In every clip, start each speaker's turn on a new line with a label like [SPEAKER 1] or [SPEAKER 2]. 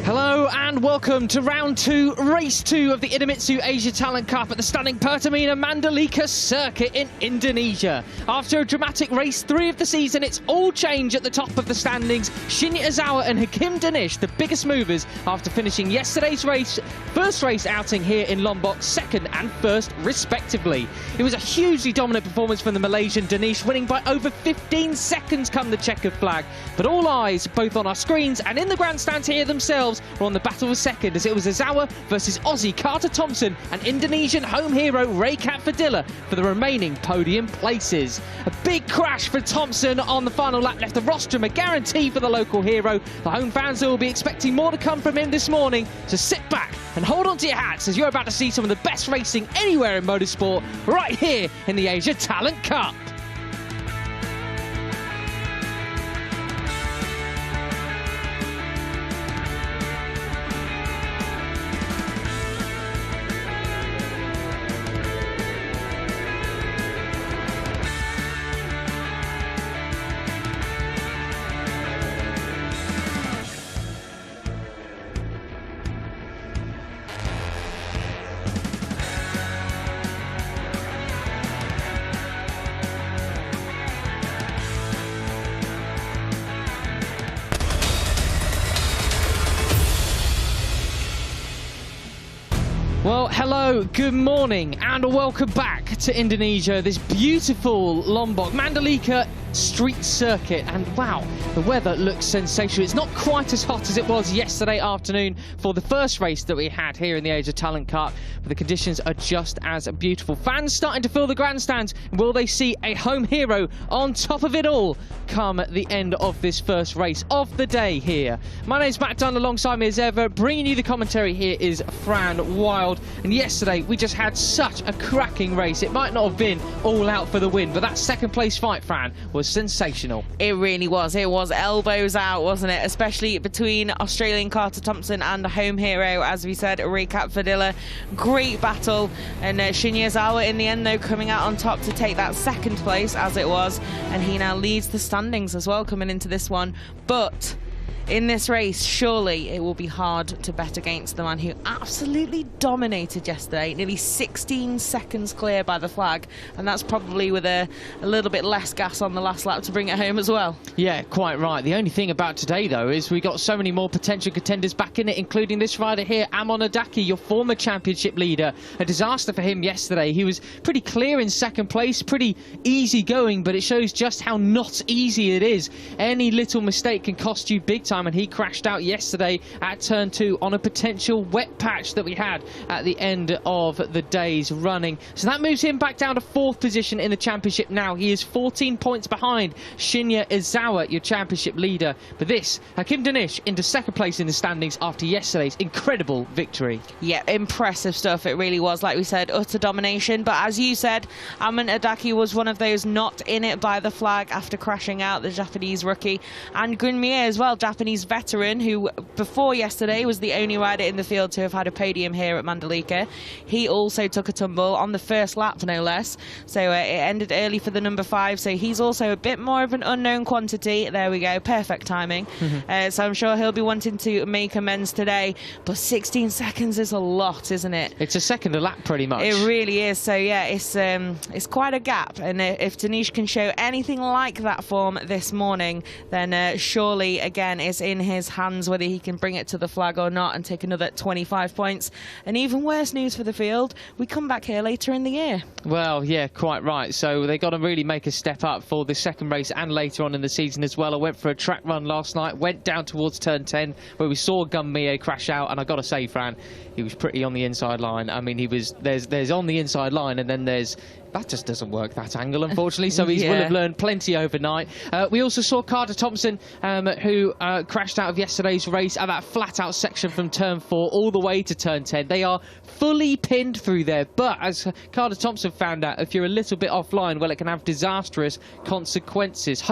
[SPEAKER 1] Hello and welcome to round 2, race 2 of the Idemitsu Asia Talent Cup at the stunning Pertamina Mandalika circuit in Indonesia. After a dramatic race 3 of the season, it's all change at the top of the standings. Shinya Ozawa and Hakim Danish, the biggest movers after finishing yesterday's race, first race outing here in Lombok, second and first respectively. It was a hugely dominant performance from the Malaysian Danish, winning by over 15 seconds come the checkered flag. But all eyes, both on our screens and in the grandstands here themselves, were on the battle for second, as it was Ozawa versus Aussie Carter Thompson and Indonesian home hero Raycat Fadilla for the remaining podium places. A big crash for Thompson on the final lap left the rostrum a guarantee for the local hero. The home fans will be expecting more to come from him this morning, so sit back and hold on to your hats as you're about to see some of the best racing anywhere in motorsport right here in the Asia Talent Cup. Well, hello, good morning, and welcome back to Indonesia, this beautiful Lombok Mandalika street circuit. And wow, the weather looks sensational. It's not quite as hot as it was yesterday afternoon for the first race that we had here in the Asia Talent Cup, but the conditions are just as beautiful. Fans starting to fill the grandstands. Will they see a home hero on top of it all come at the end of this first race of the day here? My name's Matt Dunn, alongside me as ever, bringing you the commentary here is Fran Wild. And yesterday we just had such a cracking race. It might not have been all out for the win, but that second place fight, Fran, was sensational.
[SPEAKER 2] It really was. It was elbows out, wasn't it? Especially between Australian Carter Thompson and the home hero, as we said, Raycat Fadilla. Great battle, and Shinya Ozawa in the end though coming out on top to take that second place as it was, and he now leads the standings as well coming into this one. But in this race, surely it will be hard to bet against the man who absolutely dominated yesterday, nearly 16 seconds clear by the flag, and that's probably with a little bit less gas on the last lap to bring it home as well.
[SPEAKER 1] Yeah, quite right. The only thing about today, though, is we got so many more potential contenders back in it, including this rider here, Amon Adaki, your former championship leader. A disaster for him yesterday. He was pretty clear in second place, pretty easy going, but it shows just how not easy it is. Any little mistake can cost you big time, and he crashed out yesterday at turn 2 on a potential wet patch that we had at the end of the day's running. So that moves him back down to 4th position in the championship now. He is 14 points behind Shinya Ozawa, your championship leader. But this, Hakim Danish into 2nd place in the standings after yesterday's incredible victory. Yeah,
[SPEAKER 2] impressive stuff. It really was. Like we said, utter domination. But as you said, Amon Adaki was one of those not in it by the flag after crashing out, the Japanese rookie. And Gunmie as well, Japanese veteran, who before yesterday was the only rider in the field to have had a podium here at Mandalika. He also took a tumble on the first lap, no less. So it ended early for the number 5. So he's also a bit more of an unknown quantity. There we go, perfect timing. So I'm sure he'll be wanting to make amends today. But 16 seconds is a lot, isn't it?
[SPEAKER 1] It's a second a lap, pretty much.
[SPEAKER 2] It really is. So yeah, it's quite a gap. And if Danish can show anything like that form this morning, then surely again it's in his hands whether he can bring it to the flag or not and take another 25 points. And even worse news for the field, we come back here later in the year.
[SPEAKER 1] Well, yeah, quite right. So they got to really make a step up for the second race and later on in the season as well. I went for a track run last night, went down towards turn 10 where we saw Gunmie crash out, and I got to say, Fran, he was pretty on the inside line. I mean, he was there's on the inside line, and then there's that just doesn't work, that angle, unfortunately, so he will have learned plenty overnight. We also saw Carter Thompson, who crashed out of yesterday's race at that flat-out section from turn 4 all the way to turn 10. They are fully pinned through there, but as Carter Thompson found out, if you're a little bit offline, well, it can have disastrous consequences.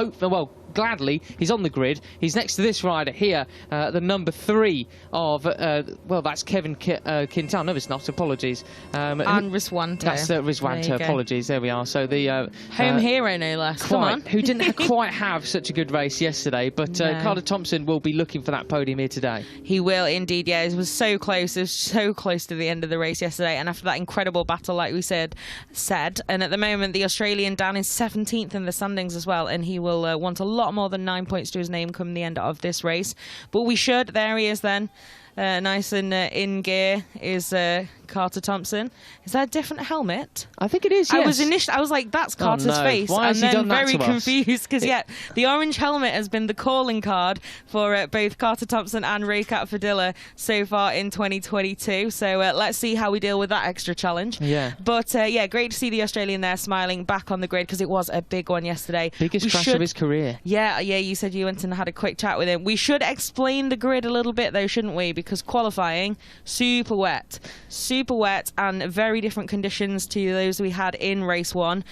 [SPEAKER 1] gladly, he's on the grid. He's next to this rider here, the number 3 of, well, that's Kevin Quintana. No, it's not. Apologies.
[SPEAKER 2] And Riswanto.
[SPEAKER 1] That's Riswanto. Apologies. There we are. So the
[SPEAKER 2] home hero, no less. Come on.
[SPEAKER 1] Who didn't quite have such a good race yesterday, but Carter Thompson will be looking for that podium here today.
[SPEAKER 2] He will indeed. Yeah, it was so close. It was so close to the end of the race yesterday, and after that incredible battle, like we said, and at the moment the Australian down in 17th in the standings as well, and he will want a lot more than 9 points to his name come the end of this race. But we should. There he is then. Nice and in gear is Carter Thompson. Is that a different helmet?
[SPEAKER 1] I think it is, yes.
[SPEAKER 2] I was like, that's Carter's face.
[SPEAKER 1] Why has he done that to us?
[SPEAKER 2] And then very confused because, yeah, the orange helmet has been the calling card for both Carter Thompson and Raycat Fadilla so far in 2022. So let's see how we deal with that extra challenge.
[SPEAKER 1] Yeah.
[SPEAKER 2] But, yeah, great to see the Australian there smiling back on the grid because it was a big one yesterday.
[SPEAKER 1] Biggest crash of his career.
[SPEAKER 2] Yeah, you said you went and had a quick chat with him. We should explain the grid a little bit, though, shouldn't we? Because qualifying, super wet and very different conditions to those we had in race 1.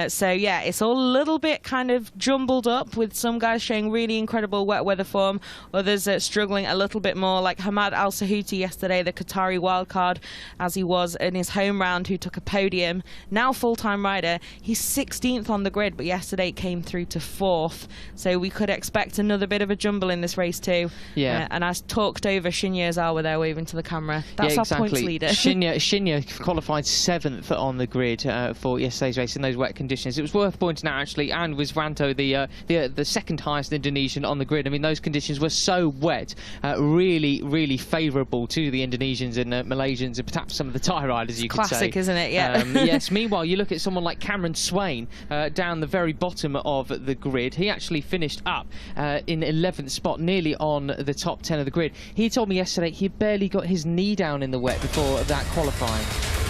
[SPEAKER 2] So yeah, it's all a little bit kind of jumbled up with some guys showing really incredible wet weather form, others struggling a little bit more, like Hamad Al Sahuti yesterday, the Qatari wildcard as he was in his home round, who took a podium, now full-time rider. He's 16th on the grid, but yesterday came through to 4th, so we could expect another bit of a jumble in this race too.
[SPEAKER 1] Yeah.
[SPEAKER 2] And as talked over, Shinya Ozawa there waving to the camera. That's
[SPEAKER 1] our
[SPEAKER 2] points leader.
[SPEAKER 1] Shinya qualified 7th on the grid for yesterday's race in those wet conditions. It was worth pointing out, actually, and Riswanto, the second highest Indonesian on the grid. I mean, those conditions were so wet, really favourable to the Indonesians and Malaysians and perhaps some of the tyre riders, you could say.
[SPEAKER 2] Classic, isn't it? Yeah.
[SPEAKER 1] Yes. Meanwhile, you look at someone like Cameron Swain down the very bottom of the grid. He actually finished up in 11th spot, nearly on the top 10 of the grid. He told me yesterday he barely got his knee down in the wet before that qualifying.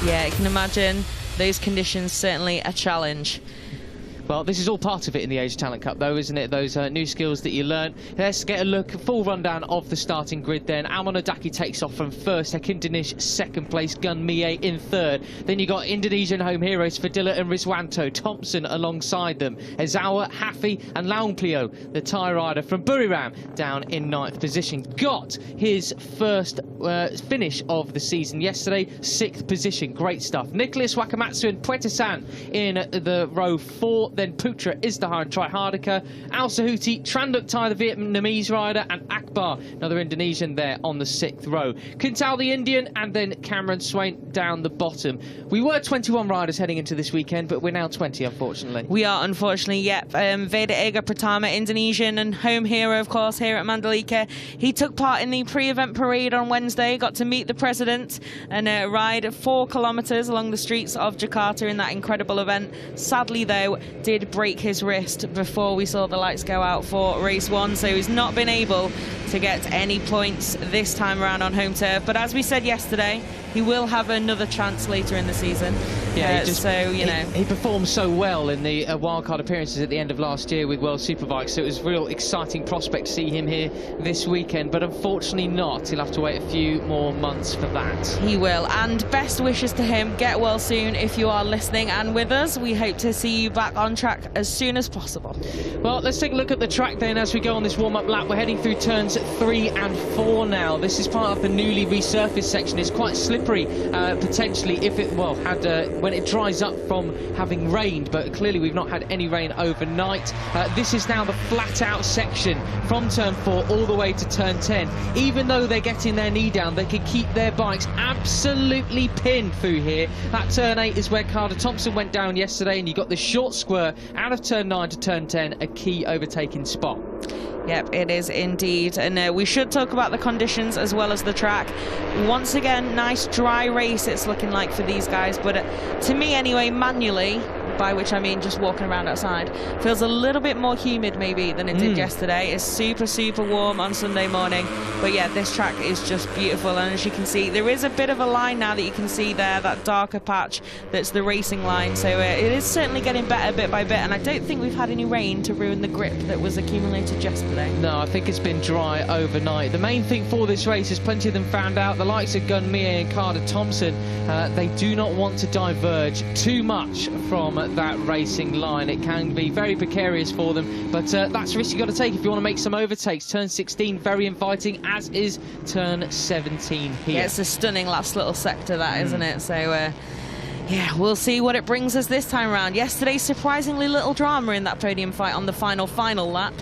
[SPEAKER 2] Yeah, you can imagine those conditions, certainly a challenge.
[SPEAKER 1] Well, this is all part of it in the Asia Talent Cup, though, isn't it? Those new skills that you learn. Let's get a full rundown of the starting grid then. Almon Adaki takes off from first, Hekin Danish second place, Gun Mie in third. Then you got Indonesian home heroes Fadilla and Riswanto, Thompson alongside them, Ozawa, Hafi and Laungplio, the Thai rider from Buriram, down in 9th position. Got his first finish of the season yesterday, 6th position. Great stuff. Nicholas Wakamatsu and Puetasan in the row 4. Then Putra, Izdahar and Trihardika, Al Sahuti, Tranduktai, the Vietnamese rider, and Akbar, another Indonesian there on the 6th row. Quintal, the Indian, and then Cameron Swain down the bottom. We were 21 riders heading into this weekend, but we're now 20, unfortunately.
[SPEAKER 2] We are, unfortunately, yep. Veda Ega Pratama, Indonesian and home hero, of course, here at Mandalika. He took part in the pre-event parade on Wednesday, got to meet the president and ride 4 kilometres along the streets of Jakarta in that incredible event. Sadly, though, did break his wrist before we saw the lights go out for race 1, so he's not been able to get any points this time around on home turf. But as we said yesterday, he will have another chance later in the season.
[SPEAKER 1] Yeah,
[SPEAKER 2] he
[SPEAKER 1] performed so well in the wildcard appearances at the end of last year with World Superbike, so it was a real exciting prospect to see him here this weekend, but unfortunately not. He'll have to wait a few more months for that.
[SPEAKER 2] He will, and best wishes to him. Get well soon if you are listening and with us. We hope to see you back on track as soon as possible.
[SPEAKER 1] Well, let's take a look at the track then as we go on this warm-up lap. We're heading through turns 3 and 4 now. This is part of the newly resurfaced section. It's quite slippery potentially if it when it dries up from having rained, but clearly we've not had any rain overnight. This is now the flat-out section from turn 4 all the way to turn 10. Even though they're getting their knee down, they can keep their bikes absolutely pinned through here. That turn 8 is where Carter Thompson went down yesterday, and you got the short square out of turn 9 to turn 10, a key overtaking spot.
[SPEAKER 2] Yep, it is indeed. And we should talk about the conditions as well as the track. Once again, nice dry race it's looking like for these guys, but to me anyway, manually, by which I mean just walking around outside, feels a little bit more humid maybe than it did yesterday. It's super warm on Sunday morning, but yeah, this track is just beautiful. And as you can see, there is a bit of a line now that you can see there, that darker patch that's the racing line, so it is certainly getting better bit by bit, and I don't think we've had any rain to ruin the grip that was accumulated yesterday.
[SPEAKER 1] No, I think it's been dry overnight. The main thing for this race, as plenty of them found out, the likes of Gun Mie and Carter Thompson, they do not want to diverge too much from that racing line. It can be very precarious for them, but that's a risk you've got to take if you want to make some overtakes. Turn 16, very inviting, as is turn 17 here.
[SPEAKER 2] Yeah, it's a stunning last little sector, that, isn't it? So, yeah, we'll see what it brings us this time around. Yesterday, surprisingly little drama in that podium fight on the final lap.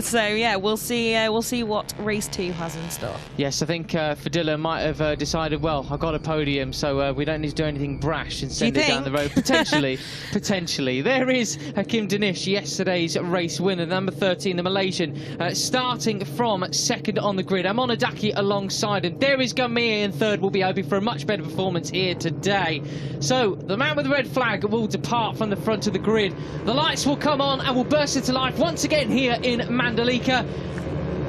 [SPEAKER 2] So yeah, we'll see what race 2 has in store. Yes,
[SPEAKER 1] I think Fadilla might have decided, well, I got a podium, so we don't need to do anything brash and send it down the road. Potentially, potentially. There is Hakim Danish, yesterday's race winner, number 13, the Malaysian, starting from second on the grid. Amonadaki alongside him. There is Gummier in third. Will be hoping for a much better performance here today. So the man with the red flag will depart from the front of the grid. The lights will come on and will burst into life once again here in Mandalika.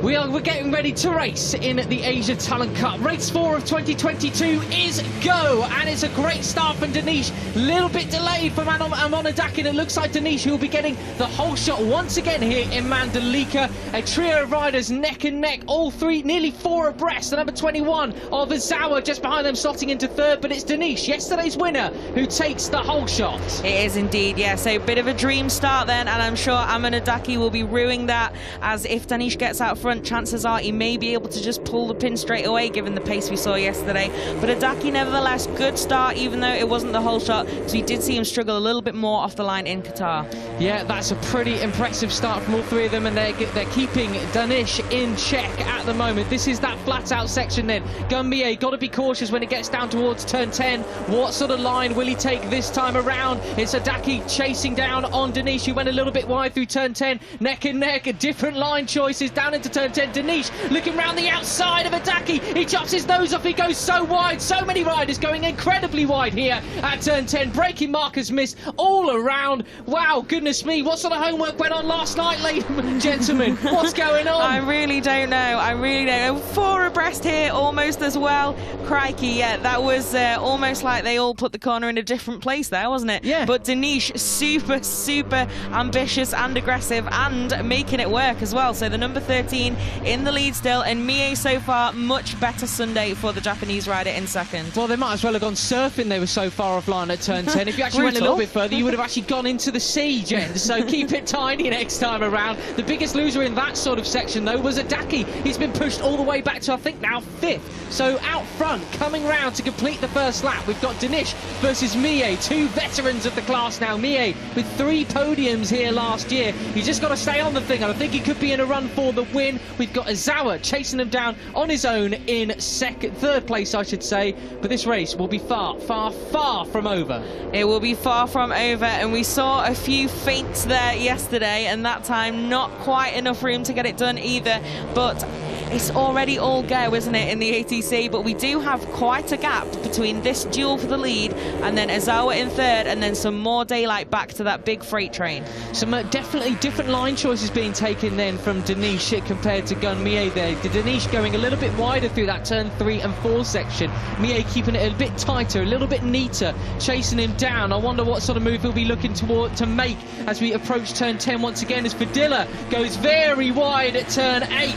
[SPEAKER 1] We're getting ready to race in the Asia Talent Cup. Race 4 of 2022 is go, and it's a great start from Danish. A little bit delayed from Amonadaki, and it looks like Danish who will be getting the whole shot once again here in Mandalika. A trio of riders neck and neck, all three, nearly 4 abreast. The number 21 of Izawa just behind them, slotting into third, but it's Danish, yesterday's winner, who takes the whole shot. It is indeed, yeah, so a bit of a dream start then, and I'm sure Amonadaki will be ruining that, as if Danish gets out front, chances are he may be able to just pull the pin straight away given the pace we saw yesterday. But Adaki, nevertheless, good start, even though it wasn't the whole shot, so we did see him struggle a little bit more off the line in Qatar. Yeah, that's a pretty impressive start from all three of them, and they're keeping Danish in check at the moment. This is that flat out section then. Gumbier, got to be cautious when it gets down towards turn 10. What sort of line will he take this time around? It's Adaki chasing down on Danish, who went a little bit wide through turn 10. Neck and neck, different line choices down into turn 10. Danish looking round the outside of Adaki. He chops his nose off. He goes so wide. So many riders going incredibly wide here at turn 10. Braking markers missed all around. Wow, goodness me. What sort of homework went on last night, ladies and gentlemen? What's going on? I really don't know. I really don't know. 4 abreast here almost as well. Crikey, yeah, that was almost like they all put the corner in a different place there, wasn't it? Yeah. But Danish, super, super ambitious and aggressive and making it work as well. So the number 13 in the lead still, and Mie so far much better Sunday for the Japanese rider in second. Well, they might as well have gone surfing. They were so far offline at turn 10. If you actually went a little bit further, you would have actually gone into the sea, Jen. So keep it tiny next time around. The biggest loser in that sort of section, though, was Adaki. He's been pushed all the way back to, I think, now 5th. So out front, coming round to complete the first lap, we've got Danish versus Mie, 2 veterans of the class now. Mie with 3 podiums here last year. He's just got to stay on the thing, and I think he could be in a run for the win. We've got Izawa chasing him down on his own in third place, I should say. But this race will be far, far, far from over. It will be far from over, and we saw a few feints there yesterday, and that time not quite enough room to get it done either. But it's already all go, isn't it, in the ATC? But we do have quite a gap between this duel for the lead and then Izawa in third, and then some more daylight back to that big freight train. Some definitely different line choices being taken then from Danish compared to Gun Mie there. Danish going a little bit wider through that turn 3 and 4 section. Mie keeping it a bit tighter, a little bit neater, chasing him down. I wonder what sort of move he'll be looking to make as we approach turn 10 once again, as Fadilla goes very wide at turn 8.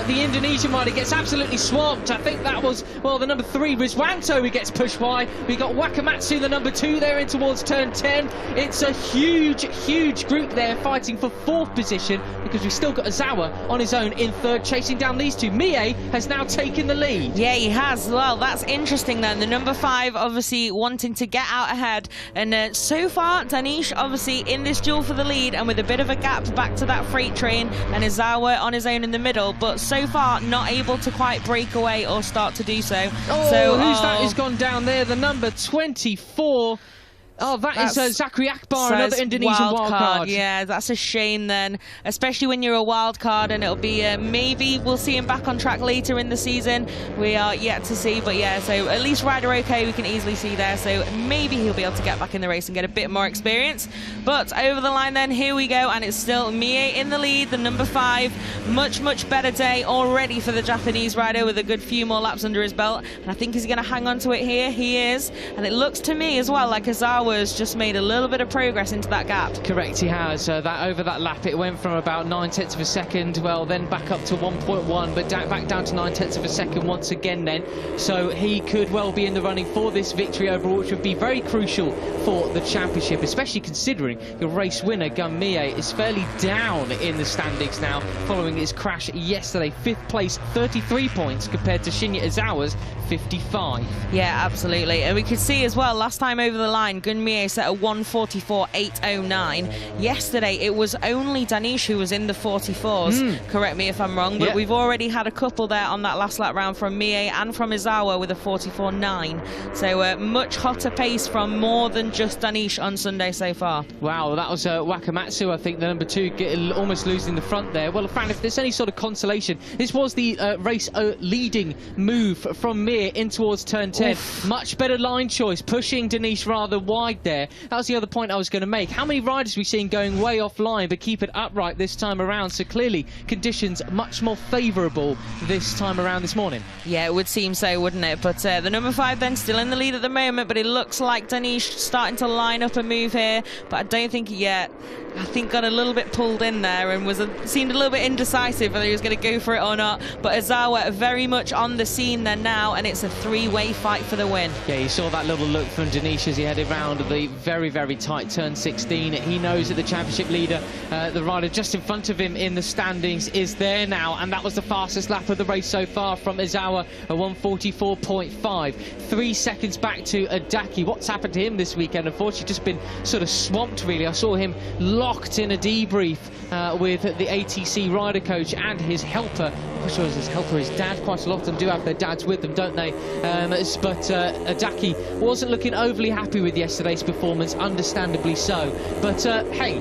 [SPEAKER 1] The Indonesian rider gets absolutely swamped. I think that was, well, the number 3, Rizwanto, who gets pushed wide. We got Wakamatsu, the number 2, there in towards turn 10. It's a huge, huge group there fighting for 4th position, because we've still got Izawa on his own in third, chasing down these two. Mie has now taken the lead. Yeah, he has. Well, that's interesting then. The number 5 obviously wanting to get out ahead, and so far Danish obviously in this duel for the lead, and with a bit of a gap back to that freight train, and Izawa on his own in the middle, but so far not able to quite break away or start to do so. Oh, who's that who's gone down there? The number 24. Oh, that's Zachary Akbar, another Indonesian wildcard. Yeah, that's a shame then, especially when you're a wildcard, and it'll be maybe we'll see him back on track later in the season. We are yet to see, but yeah, so at least Rider OK we can easily see there, so maybe he'll be able to get back in the race and get a bit more experience. But over the line then, here we go, and it's still Mie in the lead, the number 5. Much, much better day already for the Japanese rider, with a good few more laps under his belt, and I think he's going to hang on to it here. He is, and it looks to me as well like Izawa
[SPEAKER 2] Izawa's just made a little bit of progress into that gap.
[SPEAKER 1] Correct, he has. That over that lap, it went from about 9/10 of a second, well, then back up to 1.1, but back down to 9/10 of a second once again then. So he could well be in the running for this victory overall, which would be very crucial for the championship, especially considering your race winner, Gun Mie, is fairly down in the standings now, following his crash yesterday. 5th place, 33 points, compared to Shinya Izawa's 55.
[SPEAKER 2] Yeah, absolutely. And we could see as well, last time over the line, Gun Mie set a 1:44.809. Yesterday, it was only Danish who was in the 44s. Correct me if I'm wrong, but we've already had a couple there on that last lap round from Mie and from Izawa with a 44.9. So much hotter pace from more than just Danish on Sunday so far.
[SPEAKER 1] Wow, that was Wakamatsu, I think, the number 2, almost losing the front there. Well, Fran, if there's any sort of consolation, this was the race leading move from Mir in towards turn 10. Oof. Much better line choice, pushing Danish rather wide there. That was the other point I was going to make. How many riders we've seen going way offline but keep it upright this time around? So clearly conditions much more favourable this time around this morning. Yeah,
[SPEAKER 2] it would seem so, wouldn't it? But the number 5 then still in the lead at the moment, but it looks like Danish starting to line up a move here, but I don't think yet. I think got a little bit pulled in there and seemed a little bit indecisive whether he was going to go for it or not. But Izawa very much on the scene there now, and it's a 3-way fight for the win.
[SPEAKER 1] Yeah, you saw that little look from Danish as he headed round the very, very tight turn 16. He knows that the championship leader, the rider just in front of him in the standings, is there now, and that was the fastest lap of the race so far from Izawa, a 1:44.5. 3 seconds back to Adaki. What's happened to him this weekend? Unfortunately, just been sort of swamped, really. I saw him locked in a debrief with the ATC rider coach and his helper. I'm sure his helper, his dad. Quite a lot of them do have their dads with them, don't they? But Adaki wasn't looking overly happy with yesterday's performance, understandably so. But hey,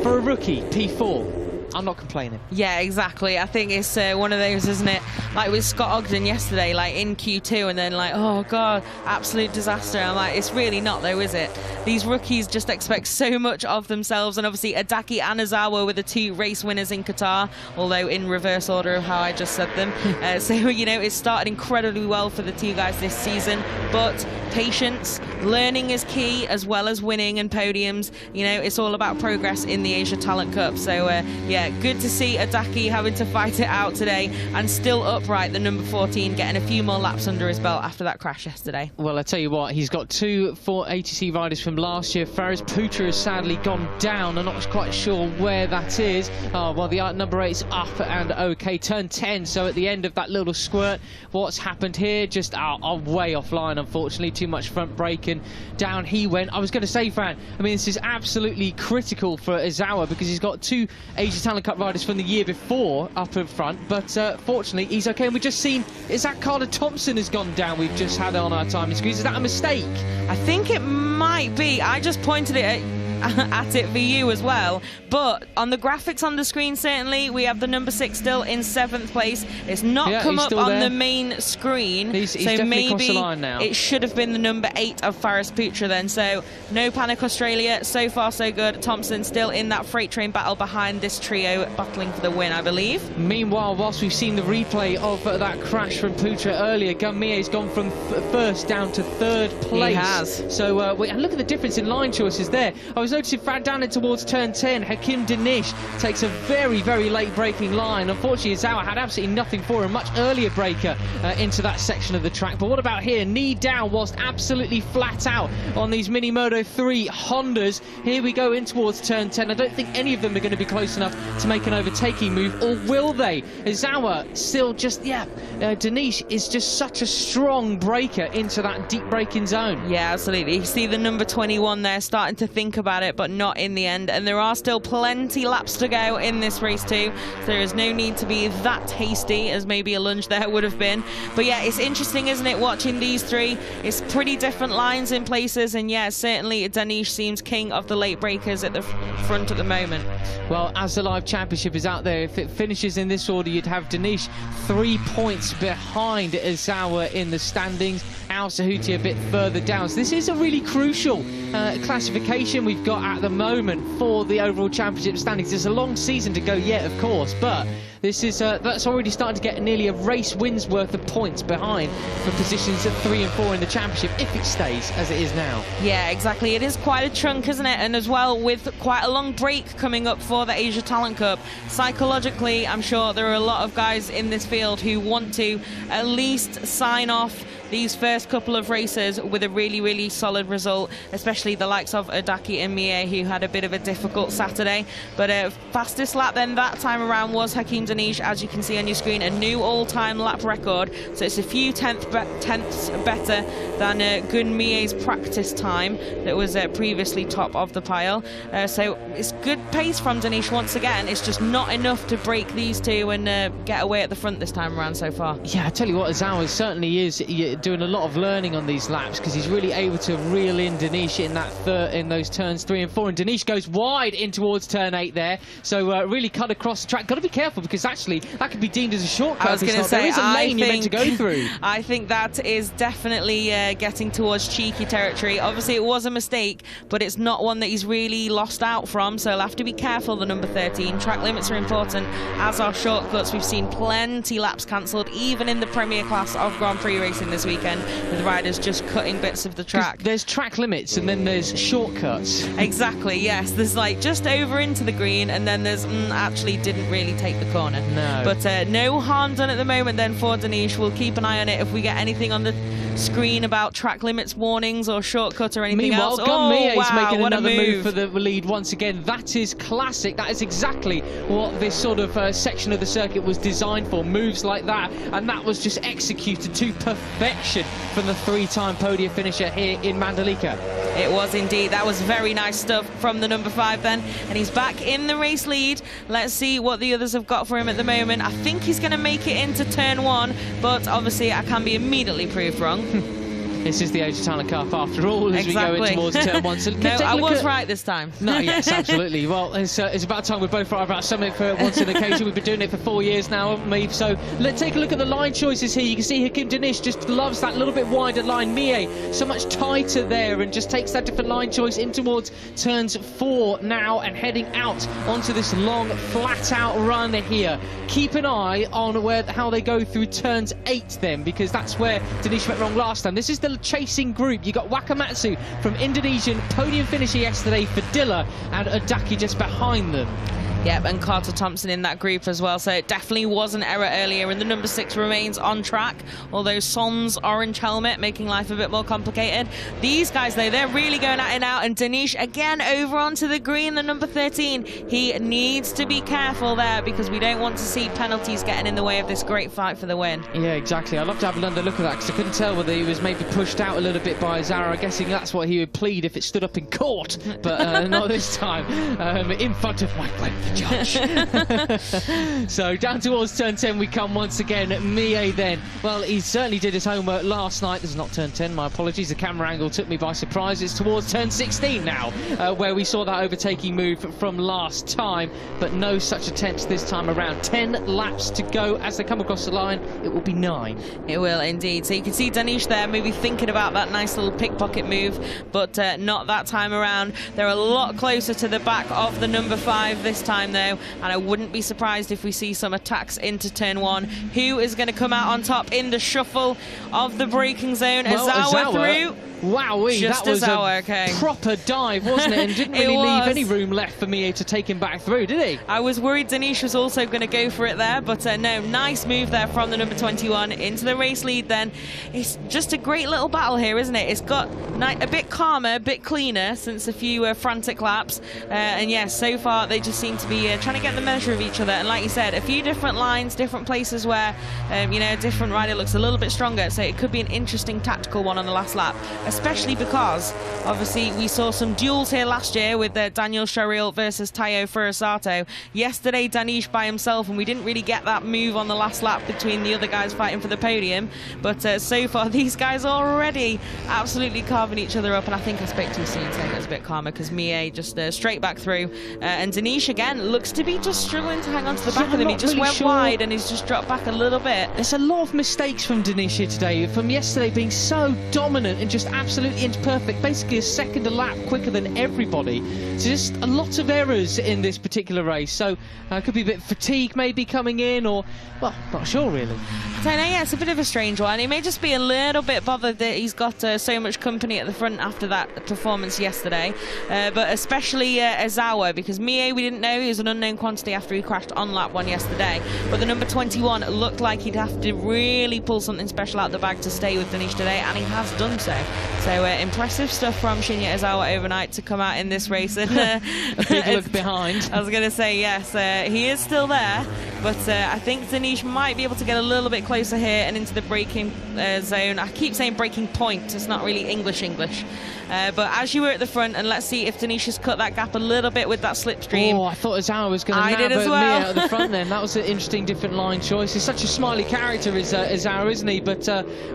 [SPEAKER 1] for a rookie, P4, I'm not complaining.
[SPEAKER 2] Yeah, exactly. I think it's one of those, isn't it? Like with Scott Ogden yesterday, like in Q2, and then like, oh God, absolute disaster. I'm like, it's really not though, is it? These rookies just expect so much of themselves, and obviously Adaki and Izawa were the 2 race winners in Qatar, although in reverse order of how I just said them. So, you know, it's started incredibly well for the 2 guys this season, but patience, learning is key, as well as winning and podiums. You know, it's all about progress in the Asia Talent Cup. So, yeah, good to see Adaki having to fight it out today and still upright, the number 14, getting a few more laps under his belt after that crash yesterday.
[SPEAKER 1] Well, I tell you what, he's got 2 ATC riders from last year. Faris Putra has sadly gone down. I'm not quite sure where that is. Well, the number 8's up and okay. Turn 10, so at the end of that little squirt, what's happened here? Just way offline, unfortunately. Too much front brake, and down he went. I was going to say, Fran, I mean, this is absolutely critical for Izawa because he's got 2 Asia Talent Cup riders from the year before up in front, but fortunately he's okay. And we've just seen, is that Carter Thompson has gone down? We've just had on our timing screens. Is that a mistake?
[SPEAKER 2] I think it might be. I just pointed it at it for you as well, but on the graphics on the screen, certainly we have the number 6 still in 7th place. It's not come up on the main screen,
[SPEAKER 1] he's
[SPEAKER 2] so
[SPEAKER 1] maybe
[SPEAKER 2] maybe
[SPEAKER 1] the line now.
[SPEAKER 2] It should have been the number 8 of Faris Putra then. So no panic, Australia. So far so good. Thompson still in that freight train battle behind this trio, battling for the win, I believe.
[SPEAKER 1] Meanwhile, whilst we've seen the replay of that crash from Putra earlier, Gun Mie's gone from 1st down to 3rd place.
[SPEAKER 2] He has.
[SPEAKER 1] So and look at the difference in line choices there. I was noticing Fran down in towards turn 10. Hakim Danish takes a very, very late braking line. Unfortunately, Izawa had absolutely nothing for him. Much earlier breaker into that section of the track. But what about here? Knee down whilst absolutely flat out on these Mini Moto 3 Hondas. Here we go in towards turn 10. I don't think any of them are going to be close enough to make an overtaking move, or will they? Izawa still just, Danish is just such a strong breaker into that deep braking zone.
[SPEAKER 2] Yeah, absolutely. You see the number 21 there starting to think about it, but not in the end, and there are still plenty laps to go in this race too, so there is no need to be that hasty as maybe a lunge there would have been. But yeah, it's interesting, isn't it, watching these 3? It's pretty different lines in places, and yeah, certainly Danish seems king of the late breakers at the front at the moment.
[SPEAKER 1] Well, as the live championship is out there, if it finishes in this order, you'd have Danish 3 points behind Izawa in the standings. Al Sahuti a bit further down. So this is a really crucial classification we've got at the moment for the overall championship standings. There's a long season to go yet, of course, but This is that's already starting to get nearly a race win's worth of points behind for positions at 3 and 4 in the championship, if it stays as it is now.
[SPEAKER 2] Yeah, exactly. It is quite a chunk, isn't it? And as well, with quite a long break coming up for the Asia Talent Cup, psychologically, I'm sure there are a lot of guys in this field who want to at least sign off these first couple of races with a really, really solid result, especially the likes of Adaki and Mie, who had a bit of a difficult Saturday. But fastest lap then that time around was Hakeem Danish, as you can see on your screen, a new all-time lap record. So it's a few tenths better than Gun Mie's practice time that was previously top of the pile. So it's good pace from Danish once again. It's just not enough to break these two and get away at the front this time around so far.
[SPEAKER 1] Yeah, I tell you what, Azawa certainly is doing a lot of learning on these laps, because he's really able to reel in Danish in those turns 3 and 4, and Danish goes wide in towards turn 8 there, so really cut across the track. Got to be careful, because actually that could be deemed as a shortcut.
[SPEAKER 2] I was going to say,
[SPEAKER 1] there is a lane you're meant to go through.
[SPEAKER 2] I think that is definitely getting towards cheeky territory. Obviously it was a mistake, but it's not one that he's really lost out from, so he'll have to be careful, the number 13. Track limits are important, as are shortcuts. We've seen plenty laps cancelled, even in the Premier class of Grand Prix racing this weekend, with riders just cutting bits of the track.
[SPEAKER 1] There's track limits and then there's shortcuts.
[SPEAKER 2] Exactly, yes. There's like just over into the green, and then there's actually didn't really take the corner.
[SPEAKER 1] No.
[SPEAKER 2] But no harm done at the moment then for Danish. We'll keep an eye on it if we get anything on the screen about track limits warnings or shortcut or anything else.
[SPEAKER 1] Gun Mie is
[SPEAKER 2] wow,
[SPEAKER 1] making another
[SPEAKER 2] move
[SPEAKER 1] move for the lead once again. That is classic. That is exactly what this sort of section of the circuit was designed for. Moves like that, and that was just executed to perfection from the 3-time podium finisher here in Mandalika.
[SPEAKER 2] It was indeed. That was very nice stuff from the number 5 then, and he's back in the race lead. Let's see what the others have got for him at the moment. I think he's going to make it into turn 1, but obviously I can be immediately proved wrong.
[SPEAKER 1] This is the Asia Talent Cup after all, as
[SPEAKER 2] exactly.
[SPEAKER 1] we go in towards turn 1. So
[SPEAKER 2] no, I was right this time.
[SPEAKER 1] No, yes, absolutely. Well, it's about time we're both right about something for once in occasion. We've been doing it for 4 years now, haven't we? So let's take a look at the line choices here. You can see Hakeem Danish just loves that little bit wider line. Mie so much tighter there, and just takes that different line choice in towards turns 4 now, and heading out onto this long, flat-out run here. Keep an eye on how they go through turns 8 then, because that's where Danish went wrong last time. This is the chasing group. You got Wakamatsu from Indonesian, podium finisher yesterday for Dilla, and Adaki just behind them.
[SPEAKER 2] Yep, and Carter Thompson in that group as well, so it definitely was an error earlier, and the number 6 remains on track, although Son's orange helmet making life a bit more complicated. These guys, though, they're really going at it now, and Danish again over onto the green, the number 13. He needs to be careful there, because we don't want to see penalties getting in the way of this great fight for the win.
[SPEAKER 1] Yeah, exactly. I'd love to have another look at that, because I couldn't tell whether he was maybe pushed out a little bit by Zara. I'm guessing that's what he would plead if it stood up in court, but not this time, in front of Mike Webb, the judge. So down towards turn 10 we come once again. Mie then, well, he certainly did his homework last night. This is not turn 10, my apologies, the camera angle took me by surprise. It's towards turn 16 now, where we saw that overtaking move from last time, but no such attempts this time around. 10 laps to go. As they come across the line, it will be 9.
[SPEAKER 2] It will indeed. So you can see Danish there maybe thinking about that nice little pickpocket move, but not that time around. They're a lot closer to the back of the number 5 this time though, and I wouldn't be surprised if we see some attacks into turn 1. Who is going to come out on top in the shuffle of the braking zone?
[SPEAKER 1] Well,
[SPEAKER 2] Azawa through.
[SPEAKER 1] Wowee,
[SPEAKER 2] just
[SPEAKER 1] that was
[SPEAKER 2] a
[SPEAKER 1] proper dive, wasn't it? And didn't really leave any room left for Mie to take him back through, did he?
[SPEAKER 2] I was worried Danish was also going to go for it there, but no, nice move there from the number 21 into the race lead then. It's just a great little battle here, isn't it? It's got a bit calmer, a bit cleaner since a few frantic laps. And yes, so far they just seem to be trying to get the measure of each other. And like you said, a few different lines, different places where, you know, a different rider looks a little bit stronger. So it could be an interesting tactical one on the last lap, especially because obviously we saw some duels here last year with Daniel Sharil versus Tayo Furusato. Yesterday Danish by himself, and we didn't really get that move on the last lap between the other guys fighting for the podium, but so far these guys are already absolutely carving each other up. And I think I spoke to a scene saying it was a bit calmer because Mie just straight back through, and Danish again looks to be just struggling to hang on to the back of them. He just went wide and he's just dropped back a little bit.
[SPEAKER 1] There's a lot of mistakes from Danish here today, from yesterday being so dominant and just absolutely inch perfect, basically a second a lap quicker than everybody. So just a lot of errors in this particular race. So could be a bit of fatigue maybe coming in, or, well, not sure really.
[SPEAKER 2] I don't know, yeah, it's a bit of a strange one. He may just be a little bit bothered that he's got so much company at the front after that performance yesterday. But especially Aizawa, because Mie, we didn't know, he was an unknown quantity after he crashed on lap 1 yesterday. But the number 21 looked like he'd have to really pull something special out the bag to stay with Dinesh today, and he has done so. So impressive stuff from Shinya Aizawa overnight to come out in this race. And
[SPEAKER 1] a big look behind.
[SPEAKER 2] I was going to say, yes, he is still there, but I think Dinesh might be able to get a little bit closer here and into the braking zone. I keep saying breaking point, it's not really English. But as you were at the front, and let's see if Dinesh has cut that gap a little bit with that slipstream.
[SPEAKER 1] Oh, I thought Aizawa was going to nab
[SPEAKER 2] Mia
[SPEAKER 1] at the front then. That was an interesting different line choice. He's such a smiley character, is Aizawa, isn't he? But,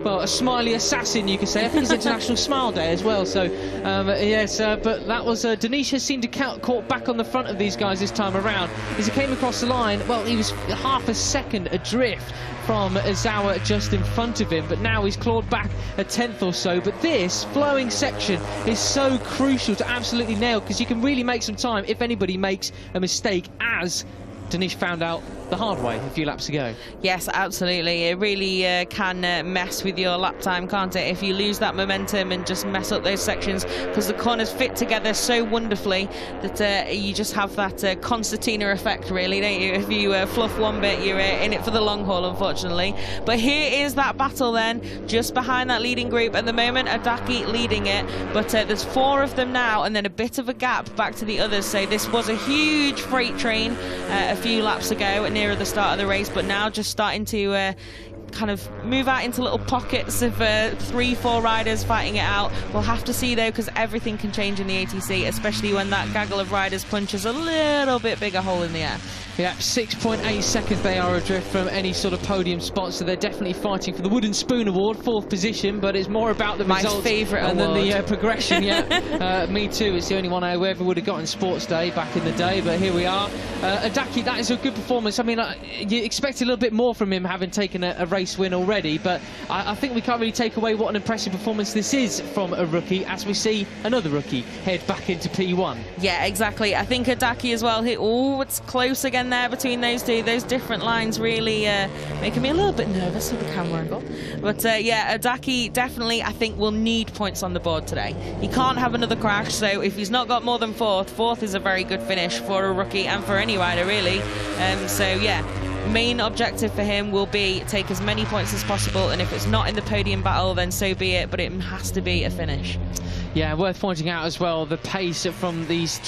[SPEAKER 1] well, a smiley assassin, you could say. I think it's International Smile Day as well. So, yes, but that was... Dinesh has seemed to caught back on the front of these guys this time around. As he came across the line, well, he was half a second adrift from Aizawa just in front of him, but now he's clawed back a tenth or so. But this flowing section is so crucial to absolutely nail, because you can really make some time if anybody makes a mistake, as Dinesh found out the hard way a few laps ago. Yes,
[SPEAKER 2] absolutely. It really can mess with your lap time, can't it? If you lose that momentum and just mess up those sections, because the corners fit together so wonderfully that you just have that concertina effect, really, don't you? If you fluff one bit, you're in it for the long haul, unfortunately. But here is that battle then, just behind that leading group. At the moment, Adaki leading it, but there's 4 of them now, and then a bit of a gap back to the others. So this was a huge freight train a few laps ago, nearer the start of the race, but now just starting to kind of move out into little pockets of 3-4 riders fighting it out. We'll have to see though, because everything can change in the ATC, especially when that gaggle of riders punches a little bit bigger hole in the air.
[SPEAKER 1] Yeah, 6.8 seconds they are adrift from any sort of podium spot, so they're definitely fighting for the Wooden Spoon Award, 4th position, but it's more about the results.
[SPEAKER 2] My favourite
[SPEAKER 1] and
[SPEAKER 2] award.
[SPEAKER 1] Then the progression, yeah. Me too, it's the only one I ever would have got in Sports Day back in the day, but here we are. Adaki, that is a good performance. I mean, you expect a little bit more from him, having taken a race win already, but I think we can't really take away what an impressive performance this is from a rookie, as we see another rookie head back into P1.
[SPEAKER 2] Yeah, exactly. I think Adaki as well hit... Oh, it's close again there between those two. Those different lines really making me a little bit nervous with the camera angle. But yeah, Adaki definitely, I think, will need points on the board today. He can't have another crash, so if he's not got more than 4th is a very good finish for a rookie and for any rider, really. So yeah, main objective for him will be take as many points as possible, and if it's not in the podium battle, then so be it, but it has to be a finish.
[SPEAKER 1] Yeah, worth pointing out as well, the pace from this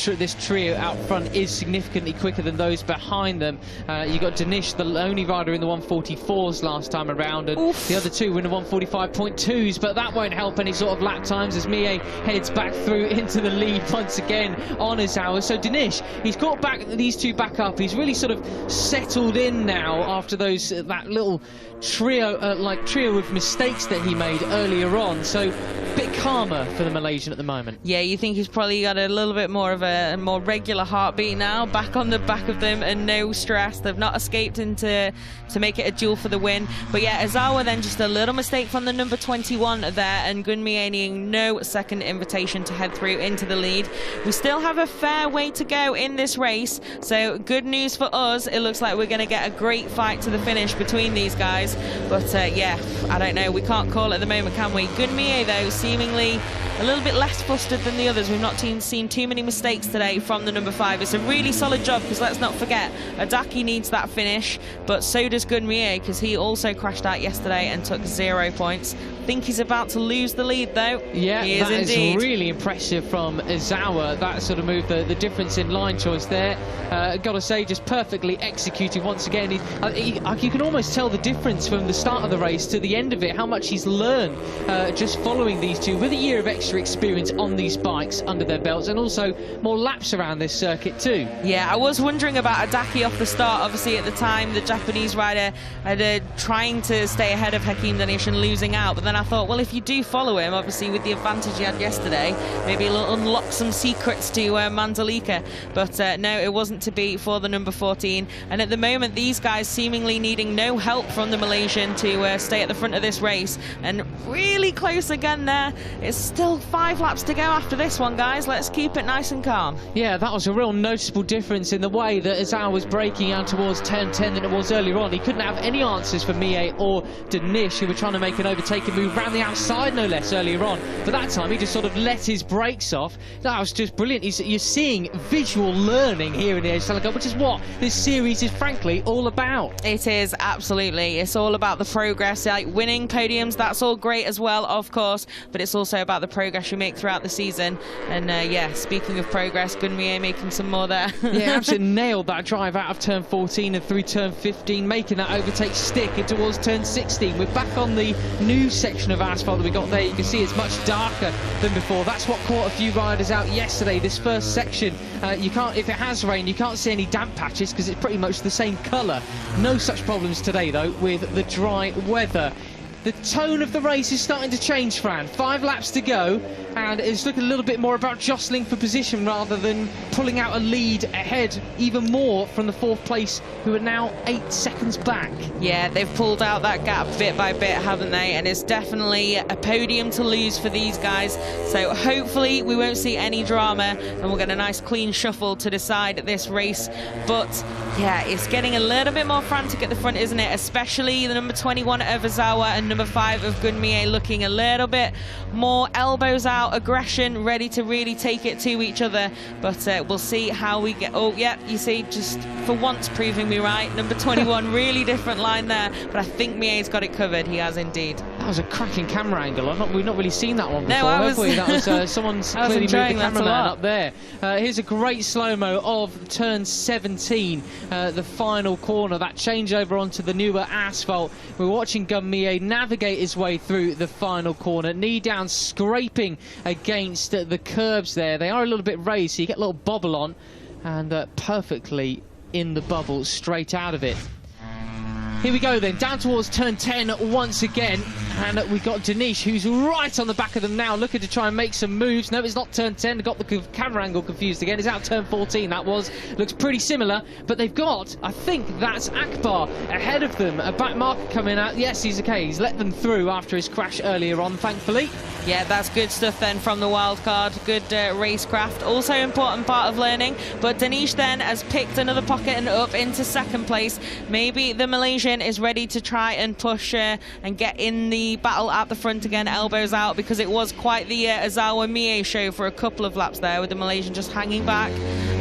[SPEAKER 1] trio out front is significantly quicker than those behind them. You got Dinesh, the only rider in the 144s last time around, and Oof. The other two were in the 145.2s, but that won't help any sort of lap times as Mie heads back through into the lead once again on Aizawa. So Dinesh, he's got back these two back up. He's really sort of settled in now after those that little trio of mistakes that he made earlier on. So a bit calmer for the Malaysian at the moment.
[SPEAKER 2] Yeah, you think he's probably got a little bit more of a more regular heartbeat now, back on the back of them, and no stress. They've not escaped into to make it a duel for the win. But yeah, Aizawa then just a little mistake from the number 21 there, and Gunmie needing no second invitation to head through into the lead. We still have a fair way to go in this race, so good news for us. It looks like we're going to get a great fight to the finish between these guys. But yeah, I don't know, we can't call it at the moment, can we? Gunmie though, seemingly a little bit less flustered than the others. We've not seen too many mistakes today from the number 5. It's a really solid job, because let's not forget, Adaki needs that finish, but so does Gunmie, because he also crashed out yesterday and took 0 points. I think he's about to lose the lead though.
[SPEAKER 1] Yeah,
[SPEAKER 2] he is
[SPEAKER 1] that
[SPEAKER 2] indeed.
[SPEAKER 1] Is really impressive from Aizawa. That sort of moved the difference in line choice there. Gotta say, just perfectly executed once again. You can almost tell the difference from the start of the race to the end of it, how much he's learned just following these two with a year of extra extra experience on these bikes under their belts, and also more laps around this circuit too.
[SPEAKER 2] Yeah, I was wondering about Adaki off the start. Obviously at the time the Japanese rider had trying to stay ahead of Hakeem Danish and losing out, but then I thought, well, if you do follow him, obviously with the advantage he had yesterday, maybe he'll unlock some secrets to Mandalika. But no, it wasn't to be for the number 14, and at the moment these guys seemingly needing no help from the Malaysian to stay at the front of this race, and really close again there. It's still 5 laps to go after this one, guys. Let's keep it nice and calm.
[SPEAKER 1] Yeah, that was a real noticeable difference in the way that Azar was braking out towards turn 10 than it was earlier on. He couldn't have any answers for Mie or Danish, who were trying to make an overtaking move round the outside no less earlier on, but that time he just sort of let his brakes off. That was just brilliant. You're seeing visual learning here in the Asian Talent Cup, which is what this series is frankly all about.
[SPEAKER 2] It is, absolutely. It's all about the progress, like winning podiums, that's all great as well, of course, but it's also about the progress you make throughout the season. And yeah, speaking of progress, Gunmie making some more there.
[SPEAKER 1] Yeah, absolutely nailed that drive out of turn 14 and through turn 15, making that overtake stick and towards turn 16. We're back on the new section of asphalt that we got there. You can see it's much darker than before. That's what caught a few riders out yesterday. This first section, you can't, if it has rained, you can't see any damp patches because it's pretty much the same colour. No such problems today though with the dry weather. The tone of the race is starting to change, Fran. 5 laps to go, and it's looking a little bit more about jostling for position rather than pulling out a lead ahead even more from the 4th place, who are now 8 seconds back.
[SPEAKER 2] Yeah, they've pulled out that gap bit by bit, haven't they? And it's definitely a podium to lose for these guys. So hopefully we won't see any drama and we'll get a nice clean shuffle to decide this race. But yeah, it's getting a little bit more frantic at the front, isn't it? Especially the number 21 of Ozawa and number 5 of Gunmie looking a little bit more elbows out, aggression, ready to really take it to each other. But we'll see how we get. Oh yeah, you see, just for once proving me right. Number 21, really different line there, but I think Mie's got it covered. He has indeed. That
[SPEAKER 1] was a cracking camera angle. We've not really seen that one before,
[SPEAKER 2] no,
[SPEAKER 1] have we? That was someone's clearly moved the cameraman up there. Here's a great slow-mo of turn 17, the final corner, that changeover onto the newer asphalt. We're watching Gunmie navigate his way through the final corner, knee down, scraping against the curbs there. They are a little bit raised, so you get a little bobble on, and perfectly in the bubble straight out of it. Here we go then, down towards turn 10 once again, and we've got Danish, who's right on the back of them now, looking to try and make some moves. No, it's not turn 10, got the camera angle confused again. It's out turn 14, that was. Looks pretty similar, but they've got, I think that's Akbar ahead of them. A back marker coming out. Yes, he's okay. He's let them through after his crash earlier on, thankfully.
[SPEAKER 2] Yeah, that's good stuff then from the wildcard. Good racecraft. Also important part of learning. But Danish then has picked another pocket and up into 2nd place. Maybe the Malaysian is ready to try and push and get in the battle at the front again, elbows out, because it was quite the Ozawa Mie show for a couple of laps there with the Malaysian just hanging back.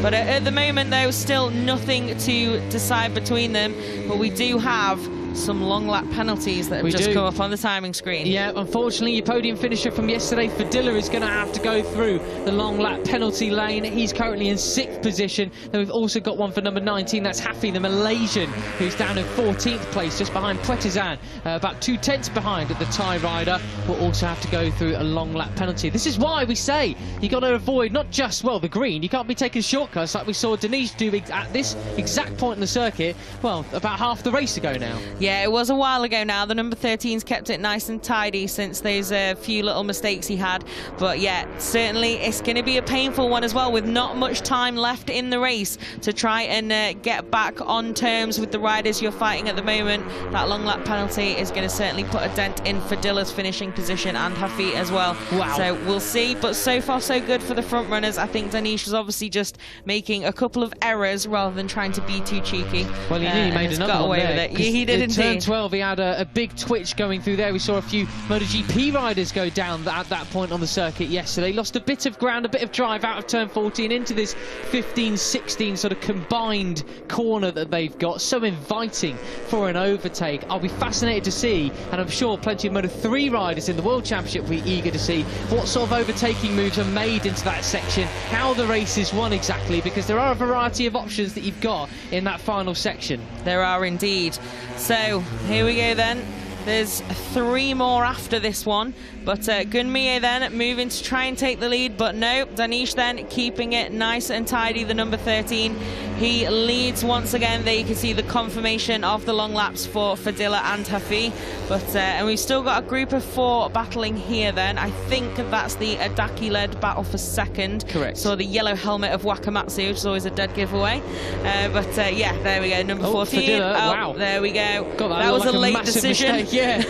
[SPEAKER 2] But at the moment though, still nothing to decide between them. But we do have some long lap penalties that have just come up on the timing screen.
[SPEAKER 1] Yeah, unfortunately your podium finisher from yesterday, Fadilla, is going to have to go through the long lap penalty lane. He's currently in 6th position. Then we've also got one for number 19, that's Hafi, the Malaysian, who's down in 14th place, just behind Puetizan, about 2 tenths behind the Thai rider. Will also have to go through a long lap penalty. This is why we say you got to avoid not just, well, the green. You can't be taking shortcuts like we saw Danish do at this exact point in the circuit, well, about half the race ago now.
[SPEAKER 2] Yeah, it was a while ago now. The number 13's kept it nice and tidy since those few little mistakes he had. But yeah, certainly it's going to be a painful one as well, with not much time left in the race to try and get back on terms with the riders you're fighting at the moment. That long lap penalty is going to certainly put a dent in Fadilla's finishing position and Hafi as well.
[SPEAKER 1] Wow.
[SPEAKER 2] So we'll see, but so far so good for the front runners. I think Danish was obviously just making a couple of errors rather than trying to be too cheeky.
[SPEAKER 1] Well, he nearly made another one there.
[SPEAKER 2] With it. He did indeed.
[SPEAKER 1] Turn 12, he had a big twitch going through there. We saw a few MotoGP riders go down at that point on the circuit yesterday. Lost a bit of ground, a bit of drive out of turn 14 into this 15-16 sort of combined corner that they've got. So inviting for an overtake. I'll be fascinated to see, and I'm sure plenty of Moto3 riders in the World Championship will be eager to see what sort of overtaking moves are made into that section, how the race is won exactly, because there are a variety of options that you've got in that final section.
[SPEAKER 2] There are indeed. So here we go then. There's 3 more after this one, but Gunmie then moving to try and take the lead, but no, Danish then keeping it nice and tidy, the number 13. He leads once again. There you can see the confirmation of the long laps for Fadila and Hafi, but and we've still got a group of 4 battling here then. I think that's the Adaki-led battle for second.
[SPEAKER 1] Correct.
[SPEAKER 2] So the yellow helmet of Wakamatsu, which is always a dead giveaway. But yeah, there we go, number 14.
[SPEAKER 1] Fadila, wow.
[SPEAKER 2] There we go.
[SPEAKER 1] God,
[SPEAKER 2] that was
[SPEAKER 1] like
[SPEAKER 2] a late decision.
[SPEAKER 1] Mistake. Yeah.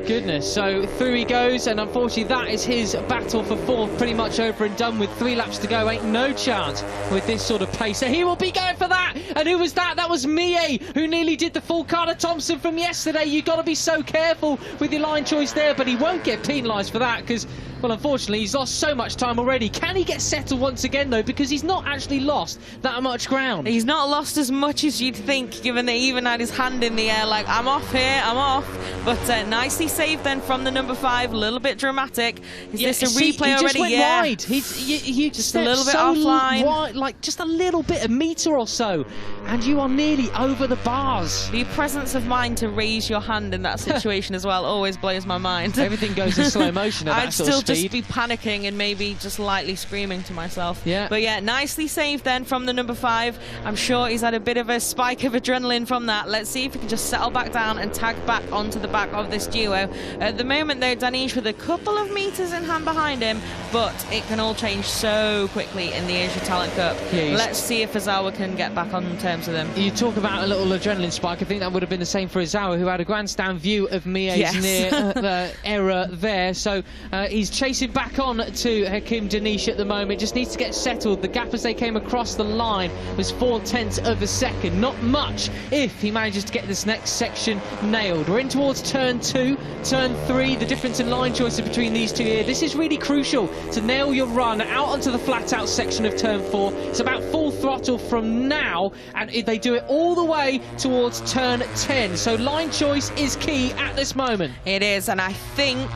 [SPEAKER 1] Goodness. So through he goes, and unfortunately that is his battle for 4th pretty much over and done with. 3 laps to go. Ain't no chance with this sort of pace. So he will be going for that. And who was that? That was Mie, who nearly did the full Carter Thompson from yesterday. You've got to be so careful with your line choice there, but he won't get penalised for that because, well, unfortunately, he's lost so much time already. Can he get settled once again, though? Because he's not actually lost that much ground.
[SPEAKER 2] He's not lost as much as you'd think, given that he even had his hand in the air, like, I'm off here, I'm off. But nicely saved then from the number 5, a little bit dramatic. Is this a replay
[SPEAKER 1] he
[SPEAKER 2] already?
[SPEAKER 1] Just went wide. He
[SPEAKER 2] just a little bit offline.
[SPEAKER 1] Wide, like just a little bit, a metre or so, and you are nearly over the bars.
[SPEAKER 2] The presence of mind to raise your hand in that situation as well always blows my mind.
[SPEAKER 1] Everything goes in slow motion at that sort of speed.
[SPEAKER 2] I'd still just be panicking and maybe just lightly screaming to myself.
[SPEAKER 1] Yeah.
[SPEAKER 2] But yeah, nicely saved then from the number 5. I'm sure he's had a bit of a spike of adrenaline from that. Let's see if he can just settle back down and tag back onto the back of this duo. At the moment though, Danish with a couple of metres in hand behind him, but it can all change so quickly in the Asia Talent Cup. Yeah, let's see if Ozawa can get back on terms with him.
[SPEAKER 1] You talk about a little adrenaline spike. I think that would have been the same for Ozawa, who had a grandstand view of Mie's near error there. So he's chasing back on to Hakim Danish at the moment. Just needs to get settled. The gap as they came across the line was 0.4 of a second. Not much if he manages to get this next section nailed. We're in towards turn 2, turn 3. The difference in line choices between these two here. This is really crucial to nail your run out onto the flat out section of turn 4. It's about full throttle from now, and they do it all the way towards turn 10. So line choice is key at this moment.
[SPEAKER 2] It is, and I think,